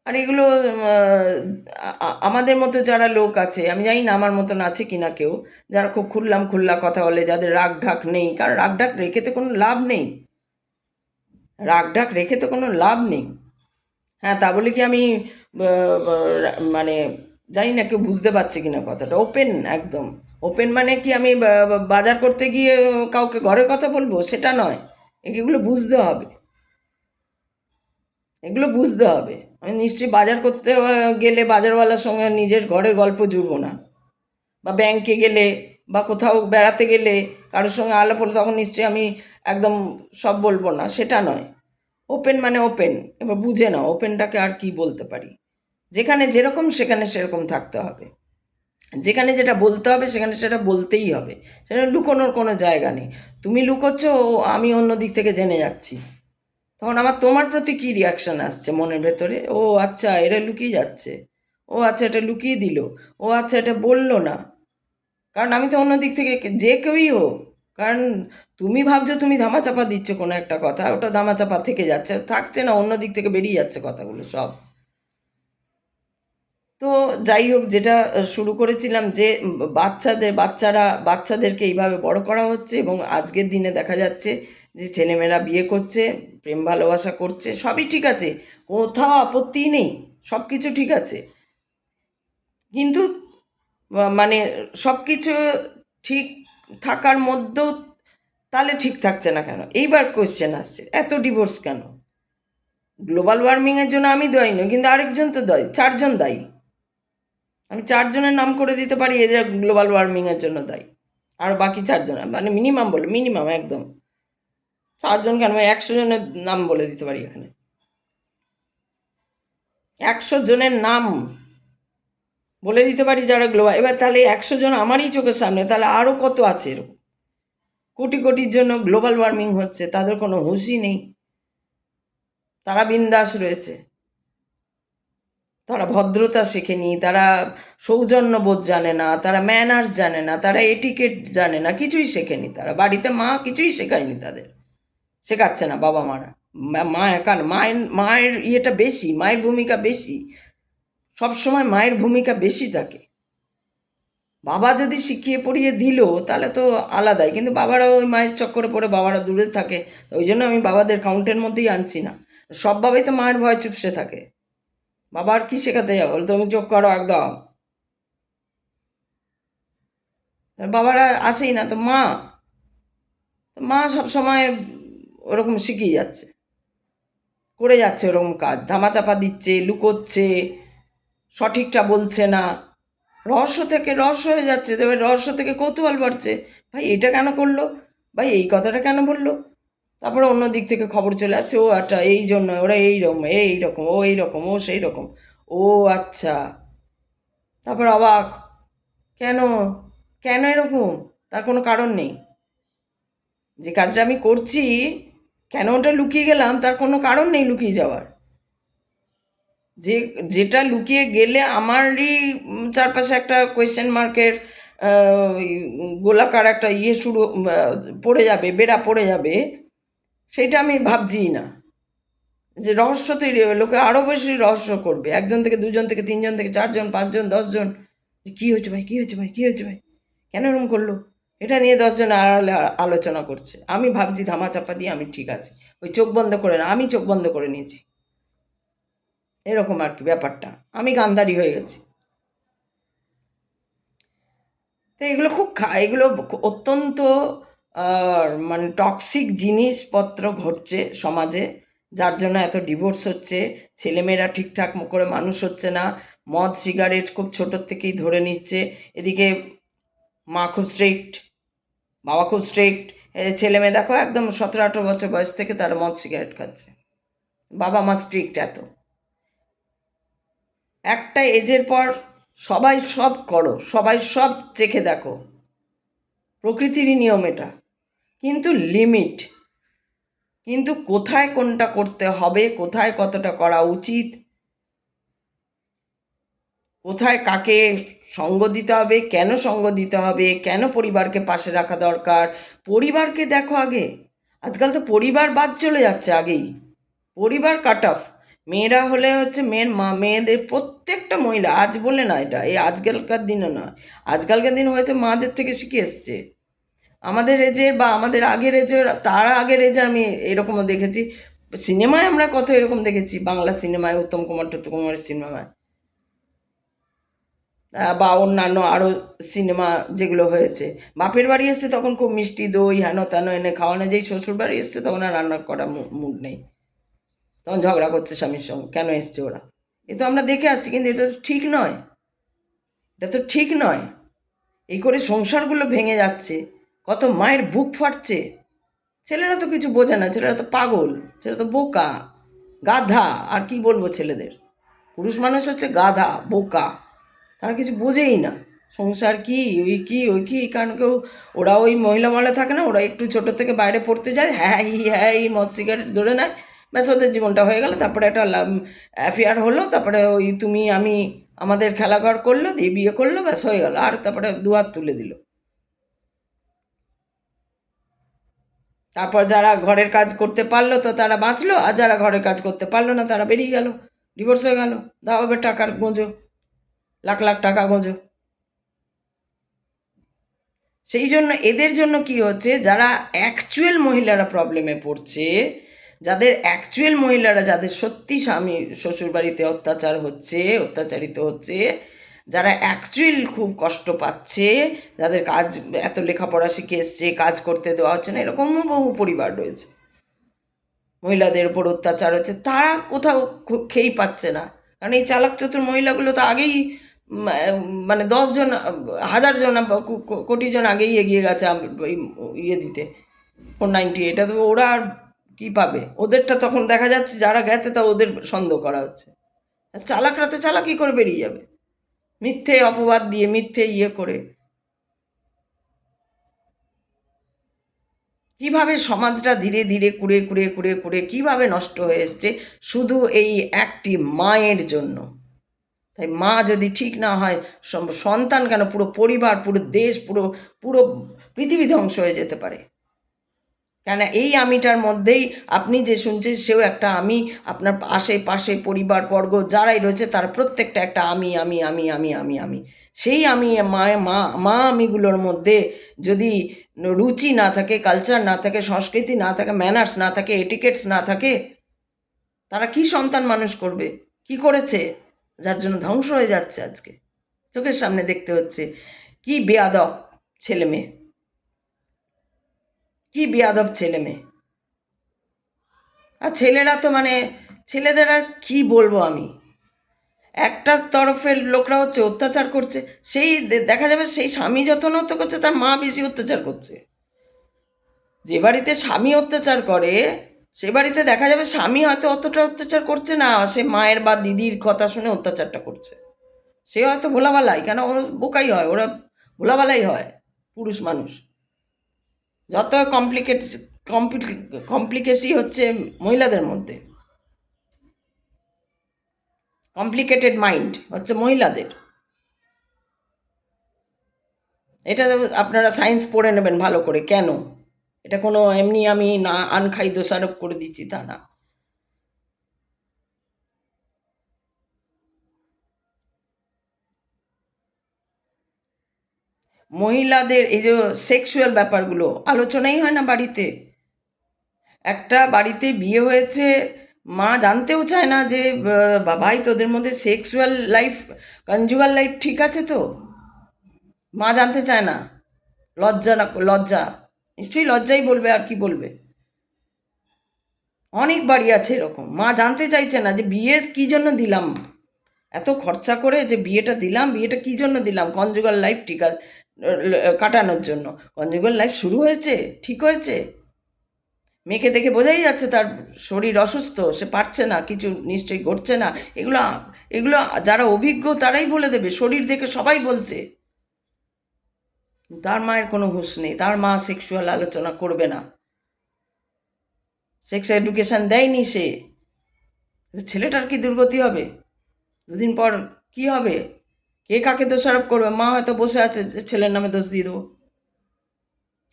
S1: আর এগুলো আমাদের মতো যারা লোক আছে, আমি জানি না আমার মতন আছে কিনা কেউ, যারা খুব খোল্লা কথা বলে, যাদের রাগ ঢাক নেই, কারণ রাগ ঢাক রেখে তো কোনো লাভ নেই, রাগ ঢাক রেখে তো কোনো লাভ নেই। হ্যাঁ, তা বলে কি আমি মানে জানি না কেউ বুঝতে পারছে কিনা কথাটা। ওপেন, একদম ওপেন মানে কি আমি বাজার করতে গিয়ে কাউকে ঘরের কথা বলবো, সেটা নয়। এগুলো বুঝতে হবে, এগুলো বুঝতে হবে। আমি নিশ্চয়ই বাজার করতে গেলে বাজারওয়ালার সঙ্গে নিজের ঘরের গল্প জুড়বো না, বা ব্যাংকে গেলে বা কোথাও বেড়াতে গেলে কারোর সঙ্গে আলাপ হলো তখন নিশ্চয়ই আমি একদম সব বলবো না, সেটা নয়। ওপেন মানে ওপেন। এবার বুঝে নাও ওপেনটাকে আর কি বলতে পারি। যেখানে যেরকম সেখানে সেরকম থাকতে হবে, যেখানে যেটা বলতে হবে সেখানে সেটা বলতেই হবে, সেখানে লুকোনোর কোনো জায়গা নেই। তুমি লুকোচ্ছ, আমি অন্য দিক থেকে জেনে যাচ্ছি, তখন আমার তোমার প্রতি কী রিয়াকশান আসছে মনের ভেতরে? ও আচ্ছা, এটা লুকিয়ে যাচ্ছে, ও আচ্ছা এটা লুকিয়ে দিল, ও আচ্ছা এটা বললো না। কারণ আমি তো অন্য দিক থেকে, যে কেউই হোক, কারণ তুমি ভাবছো তুমি ধামাচাপা দিচ্ছ কোনো একটা কথা, ওটা ধামাচাপা থেকে যাচ্ছে, থাকছে না, অন্য দিক থেকে বেরিয়ে যাচ্ছে কথাগুলো সব। তো যাই হোক, যেটা শুরু করেছিলাম যে বাচ্চাদেরকে এইভাবে বড় করা হচ্ছে, এবং আজকের দিনে দেখা যাচ্ছে যে ছেলেমেয়েরা বিয়ে করছে, প্রেম ভালোবাসা করছে, সবই ঠিক আছে, কোথাও আপত্তি নেই, সব কিছু ঠিক আছে, কিন্তু মানে সব কিছু ঠিক থাকার মধ্যেও তাহলে ঠিক থাকছে না কেন? এইবার কোয়েশ্চেন আসছে, এত ডিভোর্স কেন? গ্লোবাল ওয়ার্মিংয়ের জন্য আমি দায়ী নই, কিন্তু আরেকজন তো দায়ী, চারজন দায়ী। আমি চারজনের নাম করে দিতে পারি এদের গ্লোবাল ওয়ার্মিংয়ের জন্য দায়ী, আর বাকি চারজন, মানে মিনিমাম বলে, মিনিমাম একদম চারজন কেন, 100 জনের নাম বলে দিতে পারি এখানে, 100 জনের নাম বলে দিতে পারি যারা গ্লোবাল। এবার তাহলে 100 জন আমারই চোখের সামনে, তাহলে আরও কত আছে এরকম কোটি কোটির জন্য গ্লোবাল ওয়ার্মিং হচ্ছে, তাদের কোনো হুঁশই নেই, তারা বিন্দাস রয়েছে, তারা ভদ্রতা শেখেনি, তারা সৌজন্যবোধ জানে না, তারা ম্যানার্স জানে না, তারা এটিকেট জানে না, কিছুই শেখেনি তারা, বাড়িতে মা কিছুই শেখায়নি তাদের, শেখাচ্ছে না বাবা মারা। মা একা না, মায়ের ইয়েটা বেশি, মায়ের ভূমিকা বেশি, সবসময় মায়ের ভূমিকা বেশি থাকে। বাবা যদি শিখিয়ে পড়িয়ে দিল তাহলে তো আলাদাই, কিন্তু বাবারা ওই মায়ের চক্করে পড়ে বাবারা দূরে থাকে, ওই জন্য আমি বাবাদের কাউন্টের মধ্যেই আনছি না। সব বাবাই তো মায়ের ভয় চুপসে থাকে, বাবা আর কি শেখাতে যাবো, তুমি চোখ করো একদম, বাবারা আসেই না, তো মা সবসময় ওরকম শিখিয়ে যাচ্ছে, করে যাচ্ছে ওরকম কাজ, ধামাচাপা দিচ্ছে, লুকোচ্ছে, সঠিকটা বলছে না, রহস্য থেকে রহস্য হয়ে যাচ্ছে, তবে রহস্য থেকে কৌতূহল বাড়ছে, ভাই এটা কেন করলো, ভাই এই কথাটা কেন বললো, তারপরে অন্য দিক থেকে খবর চলে আসছে, ও আচ্ছা এই জন্য ওরা এইরকম ও এইরকম ও সেই রকম, ও আচ্ছা, তারপর অবাক, কেন, কেন এরকম, তার কোনো কারণ নেই। যে কাজটা আমি করছি, কেন ওটা লুকিয়ে গেলাম, তার কোনো কারণ নেই লুকিয়ে যাওয়ার। যেটা লুকিয়ে গেলে আমারই চারপাশে একটা কোয়েশ্চেন মার্কের গোলাকার একটা ইয়ে শুরু পড়ে যাবে, বেড়া পড়ে যাবে, সেইটা আমি ভাবছি না। যে রহস্য তৈরি হবে, লোকে আরও বেশি রহস্য করবে, একজন থেকে দুজন থেকে তিনজন থেকে চারজন, পাঁচজন, 10 জন, যে কী হয়েছে ভাই, কী হয়েছে ভাই, কী হয়েছে ভাই, কেন এরকম করলো, এটা নিয়ে 10 জন আড়ালে আলোচনা করছে, আমি ভাবছি ধামাচাপা দিয়ে আমি ঠিক আছে, ওই চোখ বন্ধ করে না, আমি চোখ বন্ধ করে নিয়েছি, এরকম আর কি ব্যাপারটা, আমি গান্ধারী হয়ে গেছি। তো এগুলো এগুলো অত্যন্ত মানে টক্সিক জিনিসপত্র ঘটছে সমাজে, যার জন্য এত ডিভোর্স হচ্ছে, ছেলেমেয়েরা ঠিকঠাক করে মানুষ হচ্ছে না, মদ সিগারেট খুব ছোটোর থেকেই ধরে নিচ্ছে, এদিকে মা খুব স্ট্রিক্ট, বাবা খুব স্ট্রিক্ট, ছেলেমেয়ে দেখো একদম 17-18 বছর বয়স থেকে তারা মদ সিগারেট খাচ্ছে, বাবা মা স্ট্রিক্ট এত, একটা এজের পর সবাই সব করো, সবাই সব চেখে দেখো, প্রকৃতিরই নিয়ম এটা, কিন্তু লিমিট, কিন্তু কোথায় কোনটা করতে হবে, কোথায় কতটা করা উচিত, কোথায় কাকে সঙ্গ দিতে হবে, কেন সঙ্গ দিতে হবে, কেন পরিবারকে পাশে রাখা দরকার, পরিবারকে দেখো আগে, আজকাল তো পরিবার বাদ চলে যাচ্ছে আগেই, পরিবার কাট অফ, মেয়েরা হলে হচ্ছে মেয়ের মা, মেয়েদের প্রত্যেকটা মহিলা, আজ বলে না, এটা এই আজকালকার দিনে না, আজকালকার দিন হয়েছে মাদের থেকে শিখে এসছে। আমাদের এজে বা আমাদের আগের এজের, তার আগের এজে আমি এরকমও দেখেছি। সিনেমায় আমরা কত এরকম দেখেছি, বাংলা সিনেমায়, উত্তম কুমার টুত্তম কুমারের সিনেমায়, বা অন্যান্য আরও সিনেমা যেগুলো হয়েছে। বাপের বাড়ি এসছে তখন খুব মিষ্টি দই হেন তেন এনে খাওয়ানো, যেই শ্বশুর বাড়ি এসছে তখন আর রান্না করা মুড নেই, তখন ঝগড়া করছে স্বামীর সঙ্গে, কেন এসছে ওরা। এ তো আমরা দেখে আসছি, কিন্তু এটা তো ঠিক নয়, এটা তো ঠিক নয়। এই করে সংসারগুলো ভেঙে যাচ্ছে, কত মায়ের বুক ফাটছে। ছেলেরা তো কিছু বোঝে না, ছেলেরা তো পাগল, ছেলেরা তো বোকা, গাধা। আর কি বলবো ছেলেদের, পুরুষ মানুষ হচ্ছে গাধা, বোকা, তারা কিছু বোঝেই না। সংসার কি, ওই কি, ওই কি, কারণ কেউ, ওরা ওই মহিলা মহলে থাকে না, ওরা একটু ছোট থেকে বাইরে পড়তে যায়, হ্যাঁ এই মদ সিগারেট ধরে নেয়, ব্যাস ওদের জীবনটা হয়ে গেল। তারপরে একটা অ্যাফেয়ার হলো, তারপরে ওই তুমি আমি আমাদের খেলাঘর করলো, দিয়ে বিয়ে করলো, ব্যাস হয়ে গেল, আর তারপরে দুহাত তুলে দিল। তারপর যারা ঘরের কাজ করতে পারলো তো তারা বাঁচলো, আর যারা ঘরের কাজ করতে পারলো না তারা বেরিয়ে গেল, ডিভোর্স হয়ে গেল, দাও এবার টাকার গোঁজো, লাখ লাখ টাকা গোঁজো। সেই জন্য এদের জন্য কি হচ্ছে, যারা অ্যাকচুয়াল মহিলারা প্রবলেমে পড়ছে, যাদের অ্যাকচুয়াল মহিলারা, যাদের সত্যি স্বামী শ্বশুরবাড়িতে অত্যাচার হচ্ছে, অত্যাচারিত হচ্ছে, যারা অ্যাকচুয়াল খুব কষ্ট পাচ্ছে, যাদের কাজ, এত লেখাপড়া শিখে এসছে, কাজ করতে দেওয়া হচ্ছে না, এরকমও বহু পরিবার রয়েছে, মহিলাদের উপর অত্যাচার হচ্ছে, তারা কোথাও খেয়েই পাচ্ছে না। কারণ এই চালাক চতুর মহিলাগুলো তো আগেই মানে 10 জন, 1000 জন, কোটি জন আগেই এগিয়ে গেছে এই ইয়ে দিতে, 490। এটা তো ওরা আর কী পাবে, ওদেরটা তখন দেখা যাচ্ছে যারা গেছে তা ওদের সন্দেহ করা হচ্ছে। আর চালাকরা তো চালাকি করে বেরিয়ে যাবে, মিথ্যে অপবাদ দিয়ে, মিথ্যে ইয়ে করে। কিভাবে সমাজটা ধীরে ধীরে কুড়ে কুড়ে কুড়ে কুড়ে কীভাবে নষ্ট হয়ে এসছে, শুধু এই একটি মায়ের জন্য। তাই মা যদি ঠিক না হয়, সন্তান কেন, পুরো পরিবার, পুরো দেশ, পুরো পুরো পৃথিবী ধ্বংস হয়ে যেতে পারে। কেন, এই আমিটার মধ্যেই আপনি যে শুনছেন সেও একটা আমি, আপনার আশেপাশে পরিবারবর্গ যারাই রয়েছে তারা প্রত্যেকটা একটা আমি আমি আমি আমি আমি আমি। সেই আমি মা মা মা আমিগুলোর মধ্যে যদি রুচি না থাকে, কালচার না থাকে, সংস্কৃতি না থাকে, ম্যানার্স না থাকে, এটিকেটস না থাকে, তারা কি সন্তান মানুষ করবে, কি করেছে, যার জন্য ধ্বংস হয়ে যাচ্ছে আজকে চোখের সামনে দেখতে হচ্ছে। কি বেয়াদব ছেলে মেয়ে, কি বেয়াদব ছেলে মেয়ে। আর ছেলেরা তো মানে, ছেলেদের আর কি বলবো আমি, একটা তরফের লোকরা হচ্ছে অত্যাচার করছে, সেই দেখা যাবে সেই স্বামী যত নত করছে তার মা বেশি অত্যাচার করছে। যে বাড়িতে স্বামী অত্যাচার করে সে বাড়িতে দেখা যাবে স্বামী হয়তো অতটা অত্যাচার করছে না, সে মায়ের বা দিদির কথা শুনে অত্যাচারটা করছে। সে হয়তো ভোলাবালাই, কেন ওরা বোকাই হয়, ওরা ভোলাবালাই হয়, পুরুষ মানুষ। যত কমপ্লিকেসি হচ্ছে মহিলাদের মধ্যে, কমপ্লিকেটেড মাইন্ড হচ্ছে মহিলাদের। এটা আপনারা সায়েন্স পড়ে নেবেন ভালো করে, কেন এটা কোনো এমনি আমি না আনখাই দোষারোপ করে দিচ্ছি তা না। মহিলাদের এই যে সেক্সুয়াল ব্যাপারগুলো আলোচনাই হয় না বাড়িতে। একটা বাড়িতে বিয়ে হয়েছে, মা জানতেও চায় না যে ভাই তোদের মধ্যে সেক্সুয়াল লাইফ, কনজুগাল লাইফ ঠিক আছে তো, মা জানতে চায় না। লজ্জা, না লজ্জা, নিশ্চয়ই লজ্জাই বলবে, আর কি বলবে। অনেক বাড়ি আছে এরকম, মা জানতে চাইছে না যে বিয়ে কী জন্য দিলাম, এত খরচা করে যে বিয়েটা দিলাম, বিয়েটা কী জন্য দিলাম, কনজুগাল লাইফ ঠিক কাটানোর জন্য। কনজুগাল লাইফ শুরু হয়েছে, ঠিক হয়েছে, মেয়েকে দেখে বোঝাই যাচ্ছে তার শরীর অসুস্থ, সে পারছে না, কিছু নিশ্চয়ই ঘটছে না। এগুলো এগুলো যারা অভিজ্ঞ তারাই বলে দেবে, শরীর দেখে সবাই বলছে। তার মায়ের কোনো হুঁশ নেই, তার মা সেক্সুয়াল আলোচনা করবে না, সেক্স এডুকেশন দেয়নি সে। ছেলেটার কি দুর্গতি হবে, দুদিন পর কি হবে, কে কাকে দোষারোপ করবে, মা হয়তো বসে আছে ছেলের নামে দোষ দিয়ে দেবো।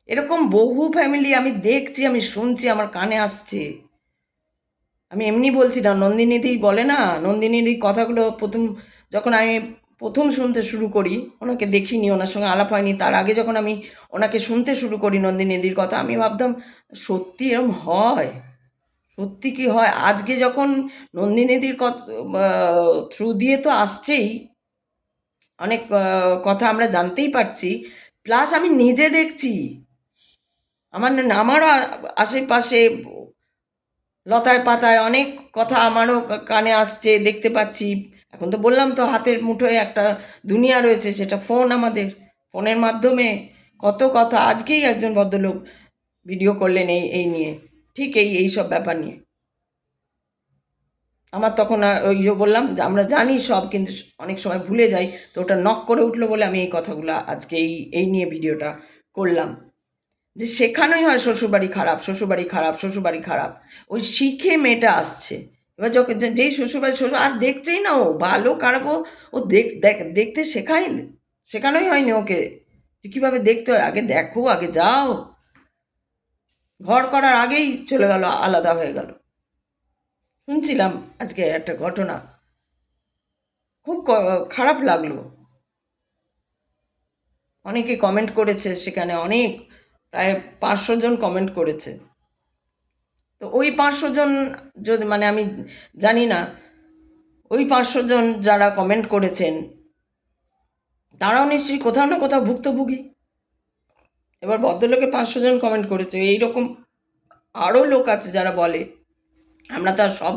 S1: এরকম বহু ফ্যামিলি আমি দেখছি, আমি শুনছি, আমার কানে আসছে। আমি এমনি বলছি না, নন্দিনীদি বলে না, নন্দিনীর কথাগুলো যখন আমি প্রথম শুনতে শুরু করি, ওনাকে দেখিনি, ওনার সঙ্গে আলাপ হয়নি, তার আগে যখন আমি ওনাকে শুনতে শুরু করি নন্দিনীদির কথা, আমি ভাবতাম সত্যি এরম হয়, সত্যি কি হয়। আজকে যখন নন্দিনীদির থ্রু দিয়ে তো আসছেই, অনেক কথা আমরা জানতেই পারছি, প্লাস আমি নিজে দেখছি, আমারও আশেপাশে লতায় পাতায় অনেক কথা আমারও কানে আসছে, দেখতে পাচ্ছি। এখন তো বললাম তো, হাতের মুঠোয় একটা দুনিয়া রয়েছে, সেটা ফোন। আমাদের ফোনের মাধ্যমে কত কথা। আজকেই একজন ভদ্রলোক ভিডিও করলেন এই নিয়ে, ঠিক এই সব ব্যাপার নিয়ে। আমার তখন ওই যে বললাম যে আমরা জানি সব, কিন্তু অনেক সময় ভুলে যাই, তো ওটা নক করে উঠলো বলে আমি এই কথাগুলো আজকে এই নিয়ে ভিডিওটা করলাম। যে সেখানেই হয় শ্বশুরবাড়ি খারাপ, শ্বশুরবাড়ি খারাপ, শ্বশুরবাড়ি খারাপ, ওই শিখে মেয়েটা আসছে। এবার যখন যেই শ্বশুরবাড়ি আর দেখছেই না, ও ভালো খারাপ ও দেখতে শেখানোই হয়নি ওকে, যে কীভাবে দেখতে হয়। আগে দেখো, আগে যাও, ঘর করার আগেই চলে গেল, আলাদা হয়ে গেল। শুনছিলাম আজকে একটা ঘটনা, খুব খারাপ লাগলো। অনেকে কমেন্ট করেছে সেখানে, অনেক প্রায় 500 জন কমেন্ট করেছে। তো ওই 500 জন, যদি মানে আমি জানি না, ওই 500 জন যারা কমেন্ট করেছেন তারাও নিশ্চয়ই কোথাও না কোথাও ভুক্তভোগী। এবার ভদ্রলোকে 500 জন কমেন্ট করেছে, এইরকম আরও লোক আছে যারা বলে, আমরা তো আর সব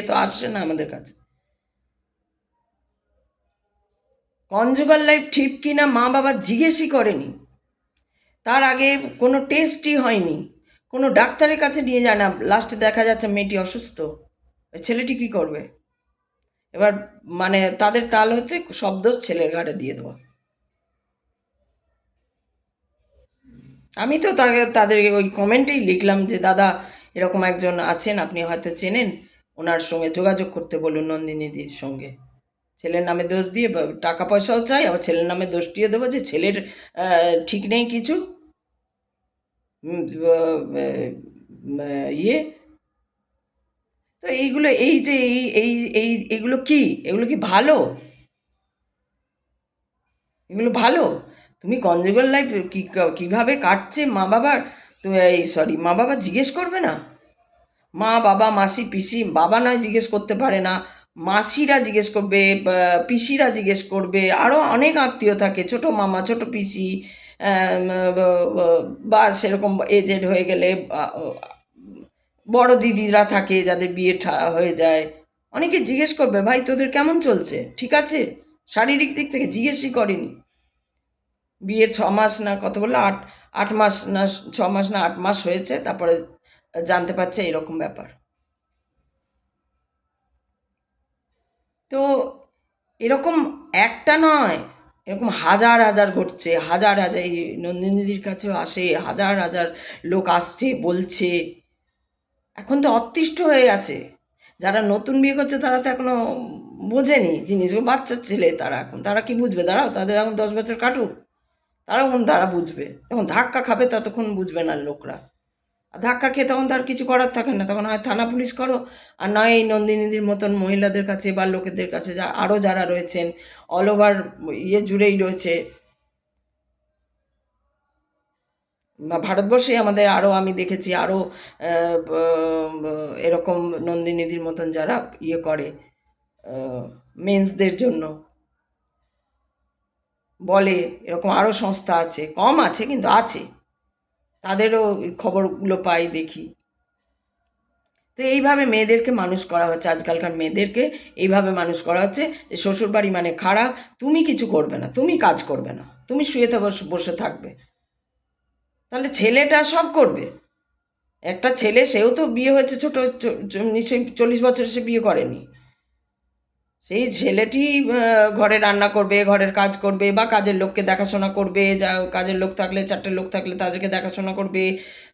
S1: তো আসছে না আমাদের কাছে। কনজুগাল লাইফ ঠিক কিনা মা বাবা জিজ্ঞেসই করেনি, তার আগে কোনো টেস্টই হয়নি, কোনো ডাক্তারের কাছে নিয়ে যায় না, লাস্টে দেখা যাচ্ছে মেয়েটি অসুস্থ, ছেলেটি কী করবে? এবার মানে তাদের তাল হচ্ছে সব দোষ ছেলের ঘাড়ে দিয়ে দেওয়া। আমি তো তাদের ওই কমেন্টেই লিখলাম যে দাদা এরকম একজন আছেন, আপনি হয়তো চেনেন, ওনার সঙ্গে যোগাযোগ করতে বলুন নন্দিনীদির সঙ্গে। ছেলের নামে দোষ দিয়ে টাকা পয়সাও চাই, আবার ছেলের নামে দোষ দিয়ে দেবো যে ছেলের ঠিক নেই কিছু। ইয়ে তো এইগুলো, এই যে এইগুলো কি, এগুলো কি ভালো? এগুলো ভালো? তুমি কনজুগাল লাইফ কীভাবে কাটছে মা বাবার, তুমি মা বাবা জিজ্ঞেস করবে না? মা বাবা মাসি পিসি, বাবা নয় জিজ্ঞেস করতে পারে না, মাসিরা জিজ্ঞেস করবে, পিসিরা জিজ্ঞেস করবে, আরও অনেক আত্মীয় থাকে, ছোট মামা, ছোট পিসি, বা সেরকম এজেড হয়ে গেলে বড় দিদিরা থাকে যাদের বিয়ে হয়ে যায়, অনেকে জিজ্ঞেস করবে ভাই তোদের কেমন চলছে, ঠিক আছে? শারীরিক দিক থেকে জিজ্ঞেসই করেনি। বিয়ের 6 মাস না কত বললো, 8 মাস না 6 মাস না 8 মাস হয়েছে, তারপরে জানতে পারছে এরকম ব্যাপার। তো এরকম একটা নয়, এরকম হাজার হাজার ঘটছে, হাজার হাজার। এই নন্দিনীদির কাছেও আসে, হাজার হাজার লোক আসছে, বলছে। এখন তো অতিষ্ঠ হয়ে আছে, যারা নতুন বিয়ে করছে তারা তো এখনো বোঝেনি জিনিসগুলো, বাচ্চার ছেলে তারা কি বুঝবে? দাঁড়াও, তাদের এখন 10 বছর কাটুক, তারা বুঝবে। যখন ধাক্কা খাবে ততক্ষণ বুঝবে না লোকরা। ধাক্কা খেয়ে তখন তার কিছু করার থাকে না, তখন হয় থানা পুলিশ করো, আর নয় এই নন্দিনীদের মতন মহিলাদের কাছে বা লোকেদের কাছে, আরও যারা রয়েছেন অল ওভার জুড়েই রয়েছে, ভারতবর্ষে আমাদের আরও আমি দেখেছি, আরও এরকম নন্দিনীদের মতন যারা করে মেন্সদের জন্য বলে, এরকম আরও সংস্থা আছে, কম আছে কিন্তু আছে, তাদেরও খবরগুলো পাই, দেখি। তো এইভাবে মেয়েদেরকে মানুষ করা হচ্ছে, আজকালকার মেয়েদেরকে এইভাবে মানুষ করা হচ্ছে যে শ্বশুরবাড়ি মানে খারাপ, তুমি কিছু করবে না, তুমি কাজ করবে না, তুমি শুয়ে বসে থাকবে। তাহলে ছেলেটা সব করবে। একটা ছেলে, সেও তো বিয়ে হয়েছে ছোটো, নিশ্চয়ই 40 বছর সে বিয়ে করেনি। সেই ছেলেটি ঘরে রান্না করবে, ঘরের কাজ করবে, বা কাজের লোককে দেখাশোনা করবে, যা কাজের লোক থাকলে, 4টে লোক থাকলে তাদেরকে দেখাশোনা করবে,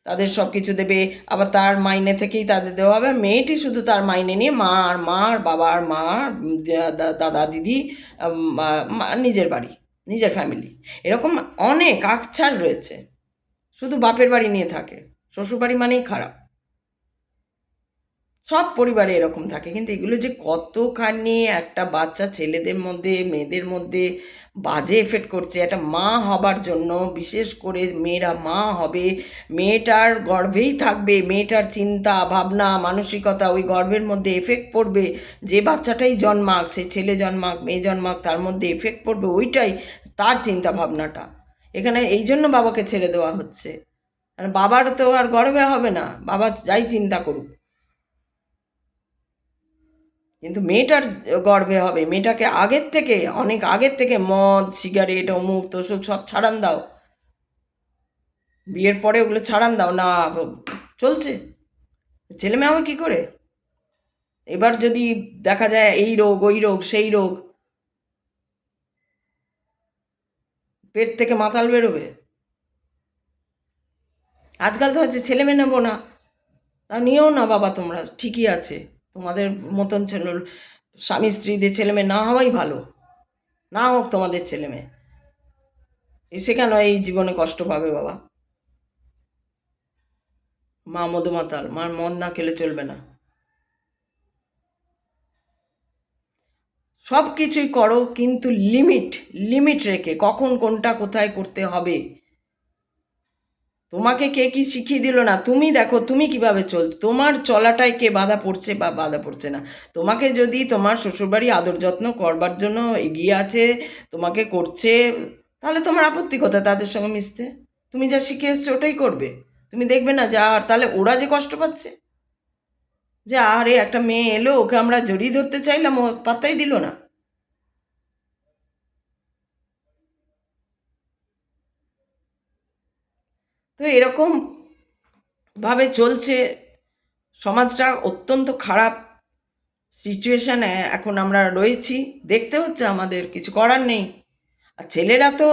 S1: তাদের সব কিছু দেবে, আবার তার মাইনে থেকেই তাদের দেওয়া হবে। মেয়েটি শুধু তার মাইনে নিয়ে মা আর বাবা আর মা, দাদা দিদি, নিজের বাড়ি, নিজের ফ্যামিলি, এরকম অনেক আকছার রয়েছে, শুধু বাপের বাড়ি নিয়ে থাকে। শ্বশুরবাড়ি মানেই খারাপ। সব পরিবারে এরকম থাকে, কিন্তু এগুলো যে কতখানি একটা বাচ্চা ছেলেদের মধ্যে মেয়েদের মধ্যে বাজে এফেক্ট করছে। একটা মা হবার জন্য, বিশেষ করে মেয়েরা মা হবে, মেয়েটার গর্ভেই থাকবে, মেয়েটার চিন্তা ভাবনা মানসিকতা ওই গর্ভের মধ্যে এফেক্ট পড়বে। যে বাচ্চাটাই জন্মাক, সে ছেলে জন্মাক মেয়ে জন্মাক, তার মধ্যে এফেক্ট পড়বে ওইটাই, তার চিন্তা ভাবনাটা। এখানে এই জন্য বাবাকে ছেড়ে দেওয়া হচ্ছে। আর বাবার তো আর গর্বে হবে না, বাবা যাই চিন্তা করুক, কিন্তু মেয়েটার গর্ভে হবে। মেয়েটাকে আগের থেকে, অনেক আগের থেকে মদ সিগারেট অমুক তসুক সব ছাড়ান দাও, বিয়ের পরে ওগুলো ছাড়ান দাও না, চলছে। ছেলে মেয়ে হবে কী করে? এবার যদি দেখা যায় এই রোগ ওই রোগ সেই রোগ, পেট থেকে মাতাল বেরোবে। আজকাল তো হচ্ছে ছেলে মেয়ে নেবো না, তা নিয়েও না বাবা, তোমরা ঠিকই আছে, তোমাদের মতন স্বামী স্ত্রীদের ছেলে মেয়ে না হওয়াই ভালো, না হোক তোমাদের ছেলে মেয়ে, এসে কেন এই জীবনে কষ্ট পাবে বাবা? মা মধুমাতাল, মার মদ না খেলে চলবে না। সব কিছুই করো, কিন্তু লিমিট, লিমিট রেখে, কখন কোনটা কোথায় করতে হবে। তোমাকে কে কি শিখিয়ে দিল না, তুমি দেখো তুমি কিভাবে তোমার চলাটায় কে বাধা পড়ছে বা বাধা পড়ছে না। তোমাকে যদি তোমার শ্বশুরবাড়ি আদর যত্ন করবার জন্য এগিয়ে আছে, তোমাকে করছে, তাহলে তোমার আপত্তি কোথায় তাদের সঙ্গে মিশতে? তুমি যা শিখে এসছো ওটাই করবে। তুমি দেখবে না যা, আর তাহলে ওরা যে কষ্ট পাচ্ছে, যে আরে একটা মেয়ে এলো, ওকে আমরা জড়িয়ে ধরতে চাইলাম, ও পাত্তাই দিল না। তো এরকম ভাবে চলছে সমাজটা, অত্যন্ত খারাপ সিচুয়েশানে এখন আমরা রয়েছি। দেখতে হচ্ছে, আমাদের কিছু করার নেই। আর ছেলেরা তো,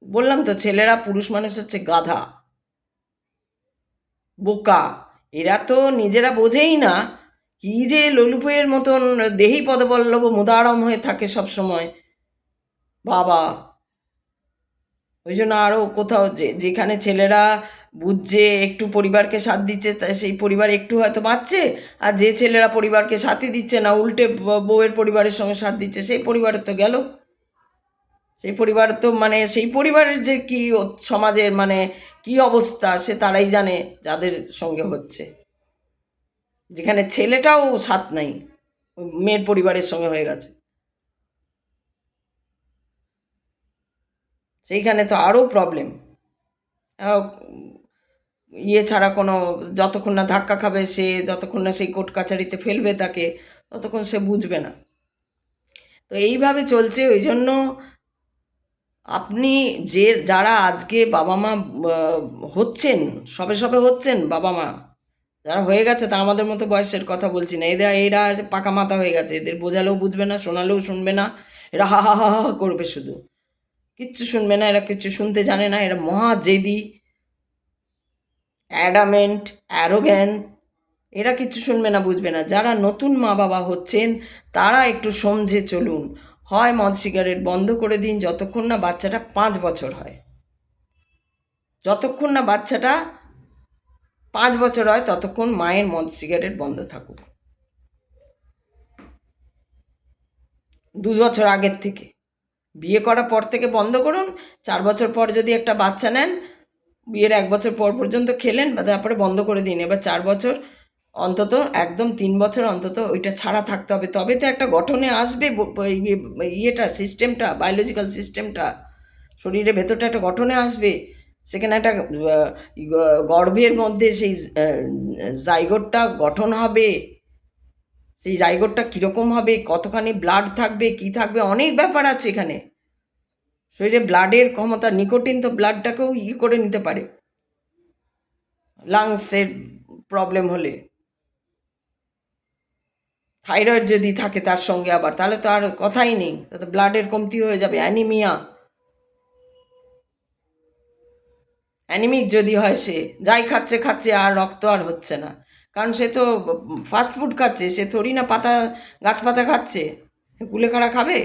S1: বললাম তো, ছেলেরা পুরুষ মানুষ হচ্ছে গাধা, বোকা। এরা তো নিজেরা বোঝেই না কি যে লোলুপের মতন দেহি পদপল্লব মুদারম হয়ে থাকে সব সময়। বাবা, ওই জন্য আরও কোথাও যেখানে ছেলেরা বুঝছে, একটু পরিবারকে সাথ দিচ্ছে, সেই পরিবার একটু হয়তো বাঁচছে। আর যে ছেলেরা পরিবারকে সাথই দিচ্ছে না, উল্টে বউয়ের পরিবারের সঙ্গে সাথ দিচ্ছে, সেই পরিবারের তো গেল। সেই পরিবার তো মানে সেই পরিবারের যে কি সমাজের মানে কি অবস্থা, সে তারাই জানে যাদের সঙ্গে হচ্ছে। যেখানে ছেলেটাও সাথ নাই, মেয়ের পরিবারের সঙ্গে হয়ে গেছে, সেইখানে তো আরও প্রবলেম। ইয়ে ছাড়া কোনো, যতক্ষণ না ধাক্কা খাবে সে, যতক্ষণ না সেই কোর্ট কাছারিতে ফেলবে তাকে, ততক্ষণ সে বুঝবে না। তো এইভাবে চলছে। ওই জন্য আপনি যারা আজকে বাবা মা হচ্ছেন, সবে সবে হচ্ছেন বাবা মা, যারা হয়ে গেছে, তা আমাদের মতো বয়সের কথা বলছি না, এরা পাকা মাথা হয়ে গেছে, এদের বোঝালেও বুঝবে না, শোনালেও শুনবে না, এরা হা হা হা হা করবে, শুধু কিচ্ছু শুনবে না, এরা কিচ্ছু শুনতে জানে না, এরা মহা জেদি, অ্যাডামেন্ট, অ্যারোগ্যান্ট, এরা কিচ্ছু শুনবে না বুঝবে না। যারা নতুন মা বাবা হচ্ছেন তারা একটু সমঝে চলুন। হয় মদ সিগারেট বন্ধ করে দিন যতক্ষণ না বাচ্চাটা 5 বছর হয়, যতক্ষণ না বাচ্চাটা 5 বছর হয় ততক্ষণ মায়ের মদ সিগারেট বন্ধ থাকুক। 2 বছর আগের থেকে, বিয়ে করার পর থেকে বন্ধ করুন। 4 বছর পর যদি একটা বাচ্চা নেন, বিয়ের 1 বছর পর পর্যন্ত খেলেন, তারপরে বন্ধ করে দিন। এবার 4 বছর অন্তত, একদম 3 বছর অন্তত ওইটা ছাড়া থাকতে হবে, তবে তো একটা গঠনে আসবে ইয়েটা, সিস্টেমটা, বায়োলজিক্যাল সিস্টেমটা, শরীরের ভেতরটা একটা গঠনে আসবে। সেখানে একটা গর্ভের মধ্যে সেই জাইগোটটা গঠন হবে। সেই জাইগোটটা কীরকম হবে, কতখানি ব্লাড থাকবে, কি থাকবে, অনেক ব্যাপার আছে এখানে। শরীরে ব্লাডের ক্ষমতা, নিকোটিন তো ব্লাডটাকেও করে নিতে পারে লাংসের প্রবলেম হলে। থাইরয়েড যদি থাকে তার সঙ্গে আবার, তাহলে তো আর কথাই নেই, তাতে ব্লাডের কমতি হয়ে যাবে, অ্যানিমিয়া, অ্যানিমিক যদি হয়, সে যাই খাচ্ছে খাচ্ছে আর রক্ত আর হচ্ছে না, কারণ সে তো ফাস্ট ফুড খাচ্ছে, সে থোড়ি না পাতা, গাছপাতা খাচ্ছে। কুলেখাড়া খাবে?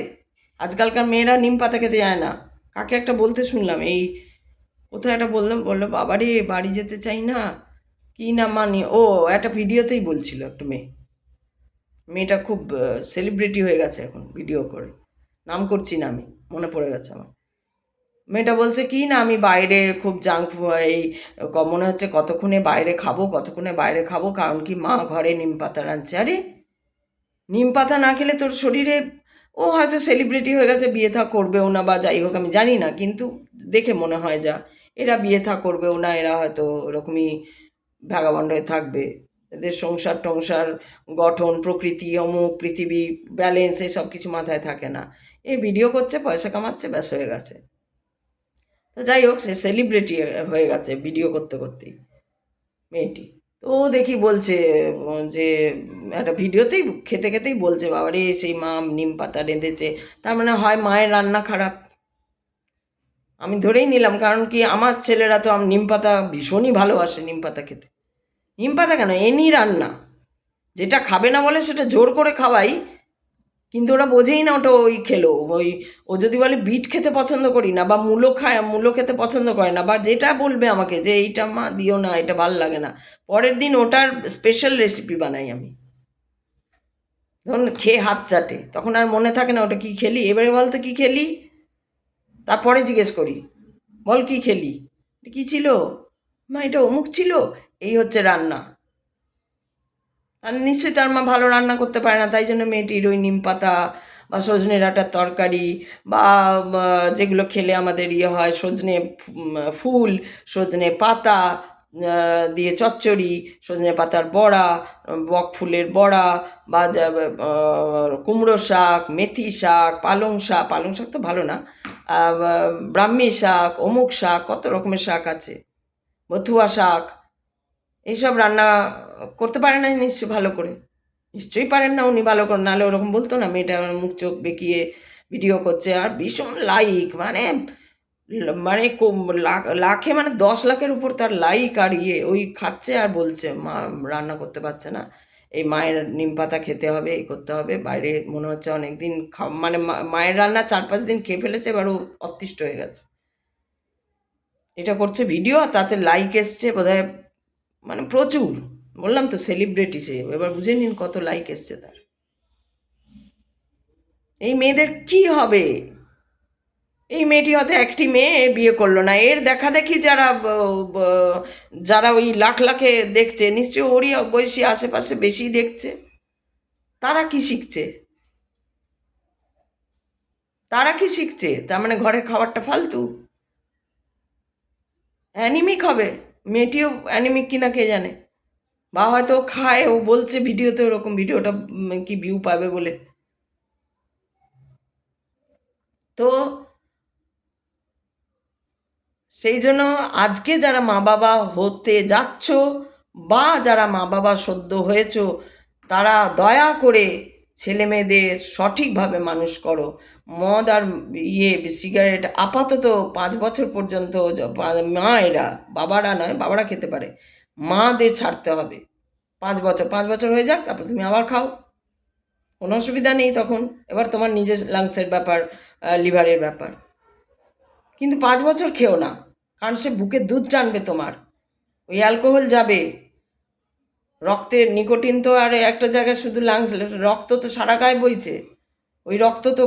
S1: আজকালকার মেয়েরা নিম পাতা খেতে যায় না। কাকে একটা বলতে শুনলাম, এই কোথাও একটা বললো বাবারে বাড়ি যেতে চাই না, কি না মানি, ও একটা ভিডিওতেই বলছিল একটা মেয়েটা খুব সেলিব্রিটি হয়ে গেছে এখন ভিডিও করে, নাম করছি না আমি, মনে পড়ে গেছে আমার। মেয়েটা বলছে কি না আমি বাইরে খুব জাঙ্ক, এই মনে হচ্ছে কতক্ষণে বাইরে খাবো, কতক্ষণে বাইরে খাবো, কারণ কি মা ঘরে নিম পাতা রাঁধছে। আরে নিম পাতা না খেলে তোর শরীরে, ও হয়তো সেলিব্রিটি হয়ে গেছে, বিয়ে থা করবেও না বা যাই হোক আমি জানি না, কিন্তু দেখে মনে হয় যা, এরা বিয়ে থা করবেও না, এরা হয়তো ওরকমই ভাগাবন্ড হয়ে থাকবে। এদের সংসার টংসার গঠন প্রকৃতি অমুক পৃথিবী ব্যালেন্স এসব কিছু মাথায় থাকে না, এ ভিডিও করছে পয়সা কামাচ্ছে ব্যাস হয়ে গেছে। তো যাই হোক, সে সেলিব্রিটি হয়ে গেছে ভিডিও করতে করতেই মেয়েটি। তো ও দেখি বলছে যে একটা ভিডিওতেই খেতে খেতেই বলছে বাবারে সেই মা নিম পাতা রেঁধেছে, তার মানে হয় মায়ের রান্না খারাপ। আমি ধরেই নিলাম, কারণ কি আমার ছেলেরা তো নিম পাতা ভীষণই ভালোবাসে, নিম পাতা খেতে। নিম পাতা কেন, এনি রান্না যেটা খাবে না বলে সেটা জোর করে খাওয়াই, কিন্তু ওরা বোঝেই না ওটা ওই খেলো ওই, ও যদি বলে বিট খেতে পছন্দ করি না বা মূলো খায়, মূলো খেতে পছন্দ করে না, বা যেটা বলবে আমাকে যে এইটা মা দিও না, এটা ভাল লাগে না, পরের দিন ওটার স্পেশাল রেসিপি বানাই আমি। তখন খেয়ে হাত চাটে, তখন আর মনে থাকে না ওটা কী খেলি, এবারে বল তো কী খেলি, তারপরে জিজ্ঞেস করি বল কী খেলি, কী ছিল মা, এটা অমুক ছিল, এই হচ্ছে রান্না। আর নিশ্চয়ই তার মা ভালো রান্না করতে পারে না, তাই জন্য মেয়েটির ওই নিম পাতা বা সজনে ডাঁটার তরকারি বা যেগুলো খেলে আমাদের ইয়ে হয়, সজনে ফুল, সজনে পাতা দিয়ে চচ্চড়ি, সজনে পাতার বড়া, বক ফুলের বড়া, বা কুমড়ো শাক, মেথি শাক, পালং শাক তো ভালো না, ব্রাহ্মী শাক, অমুক শাক, কত রকমের শাক আছে, বথুয়া শাক, এইসব রান্না করতে পারে না নিশ্চয়ই ভালো করে, নিশ্চয়ই পারেন না উনি ভালো করে, নাহলে ওরকম বলতো না। মেয়েটা মুখ চোখ বেঁকিয়ে ভিডিও করছে আর ভীষণ লাইক, মানে মানে লাখে মানে 10 লাখের উপর তার লাইক, আর ইয়ে ওই খাচ্ছে আর বলছে মা রান্না করতে পারছে না, এই মায়ের নিম পাতা খেতে হবে, এই করতে হবে, বাইরে মনে হচ্ছে অনেক দিন মানে মায়ের রান্না 4-5 দিন খেয়ে ফেলেছে, এবার ও অতিষ্ঠ হয়ে গেছে, এটা করছে ভিডিও, আর তাতে লাইক এসছে বোধহয় মানে প্রচুর। বললাম তো সেলিব্রিটি সে, এবার বুঝে নিন কত লাইক এসছে তার। এই মেয়েদের কি হবে, এই মেয়েটি হয়তো একটি মেয়ে বিয়ে করলো না, এর দেখা দেখি যারা ওই লাখ লাখে দেখছে, নিশ্চয়ই ওরই বয়সী আশেপাশে বেশি দেখছে, তারা কি শিখছে, তারা কি শিখছে, তার মানে ঘরের খাবারটা ফালতু, অ্যানিমিক হবে, মেয়েটিও অ্যানিমিক কিনা কে জানে, বা হয়তো খায়, ও বলছে ভিডিওতে ওরকম, ভিডিওটা কি ভিউ পাবে বলে। তো সেই জন্য আজকে যারা মা বাবা হতে যাচ্ছ বা যারা মা বাবা সদ্য হয়েছ, তারা দয়া করে ছেলে মেয়েদের সঠিকভাবে মানুষ করো। মদ আর সিগারেট আপাতত 5 বছর পর্যন্ত মায়েরা, বাবারা নয়, বাবারা খেতে পারে, মাদের ছাড়তে হবে। 5 বছর, 5 বছর হয়ে যাক, তারপর তুমি আবার খাও, কোনো অসুবিধা নেই তখন, এবার তোমার নিজের লাংসের ব্যাপার, লিভারের ব্যাপার, কিন্তু 5 বছর খেও না, কারণ সে বুকের দুধ টানবে তোমার, ওই অ্যালকোহল যাবে, রক্তের নিকোটিন তো আর একটা জায়গায় শুধু লাংস, রক্ত তো সারা গায়ে বইছে, ওই রক্ত তো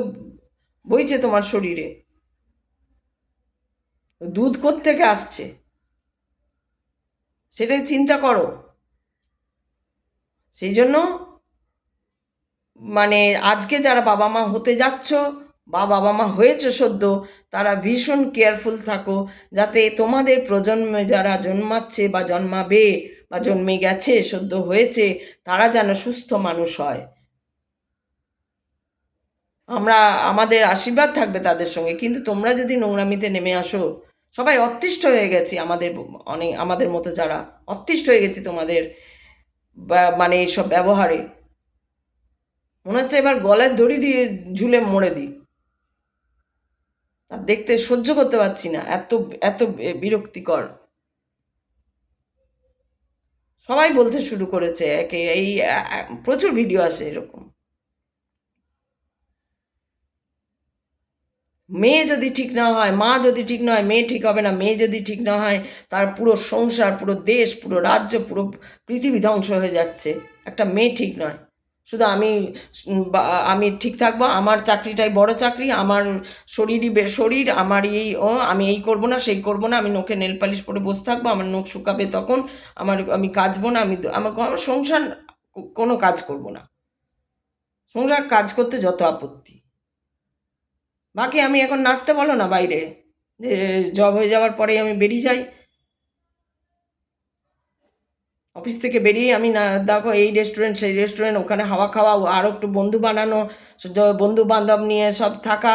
S1: বইছে তোমার শরীরে, দুধ কোত্থেকে আসছে সেটাই চিন্তা করো। সেই জন্য মানে আজকে যারা বাবা মা হতে যাচ্ছ বা বাবা মা হয়েছ সদ্য, তারা ভীষণ কেয়ারফুল থাকো, যাতে তোমাদের প্রজন্মে যারা জন্মাচ্ছে বা জন্মাবে বা জন্মে গেছে, সদ্য হয়েছে, তারা যেন সুস্থ মানুষ হয়। আমরা, আমাদের আশীর্বাদ থাকবে তাদের সঙ্গে, কিন্তু তোমরা যদি নোংরামিতে নেমে আসো, সবাই অতিষ্ঠ হয়ে গেছি, আমাদের মতো যারা অতিষ্ঠ হয়ে গেছি তোমাদের মানে এইসব ব্যবহারে, মনে হচ্ছে এবার গলায় দড়ি দিয়ে ঝুলে মরে দিই, আর দেখতে সহ্য করতে পারছি না, এত এত বিরক্তিকর। সবাই বলতে শুরু করেছে, এই প্রচুর ভিডিও আসে এরকম, মেয়ে যদি ঠিক না হয়, মা যদি ঠিক না হয়, মেয়ে ঠিক হবে না। মেয়ে যদি ঠিক না হয়, তার পুরো সংসার, পুরো দেশ, পুরো রাজ্য, পুরো পৃথিবী ধ্বংস হয়ে যাচ্ছে। একটা মেয়ে ঠিক নয়। শুধু আমি ঠিক থাকবো, আমার চাকরিটাই বড় চাকরি, আমার শরীর, আমার আমি এই করব না, সেই করব না, আমি নখে নেল পালিশ পরে বসে থাকবো, আমার নখ শুকাবে তখন, আমি কাচবো না, আমার সংসার কোনো কাজ করব না। সংসার কাজ করতে যত আপত্তি। বাকি আমি এখন নাচতে বলো না বাইরে, যে জব হয়ে যাওয়ার পরেই আমি বেরিয়ে যাই। অফিস থেকে বেরিয়ে আমি না, দেখো এই রেস্টুরেন্ট সেই রেস্টুরেন্ট, ওখানে হাওয়া খাওয়া, আরও একটু বন্ধু বানানো, বন্ধু বান্ধব নিয়ে সব থাকা।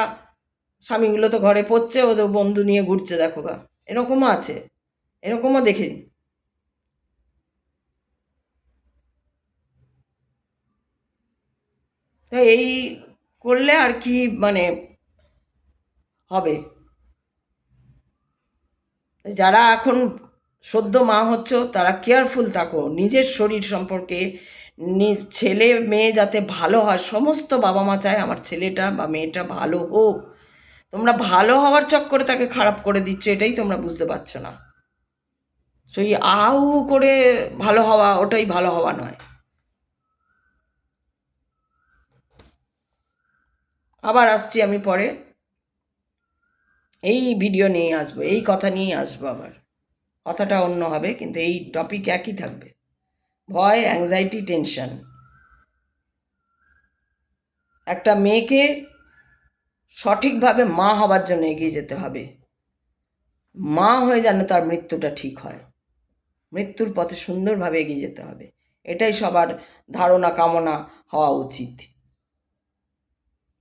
S1: স্বামীগুলো তো ঘরে পড়ছে, ও তো বন্ধু নিয়ে ঘুরছে, দেখো গা, এরকমও আছে, এরকমও দেখি। তো এই করলে আর কি মানে হবে? যারা এখন সদ্য মা হচ্ছ, তারা কেয়ারফুল থাকো নিজের শরীর সম্পর্কে। ছেলে মেয়ে যাতে ভালো হয়, সমস্ত বাবা মা চায় আমার ছেলেটা বা মেয়েটা ভালো হোক। তোমরা ভালো হওয়ার চক্করে তাকে খারাপ করে দিচ্ছ, এটাই তোমরা বুঝতে পারছো না। সেই আউ করে ভালো হওয়া, ওটাই ভালো হওয়া নয়। আবার আসছি আমি পরে, এই ভিডিও নিয়ে আসবো, এই কথা নিয়ে আসবো আবার। কথাটা অন্য হবে, কিন্তু এই টপিক একই থাকবে। ভয়, অ্যাংজাইটি, টেনশন। একটা মেয়েকে সঠিকভাবে মা হবার জন্য এগিয়ে যেতে হবে। মা হয়ে যেন তার মৃত্যুটা ঠিক হয়, মৃত্যুর পথে সুন্দরভাবে এগিয়ে যেতে হবে, এটাই সবার ধারণা, কামনা হওয়া উচিত।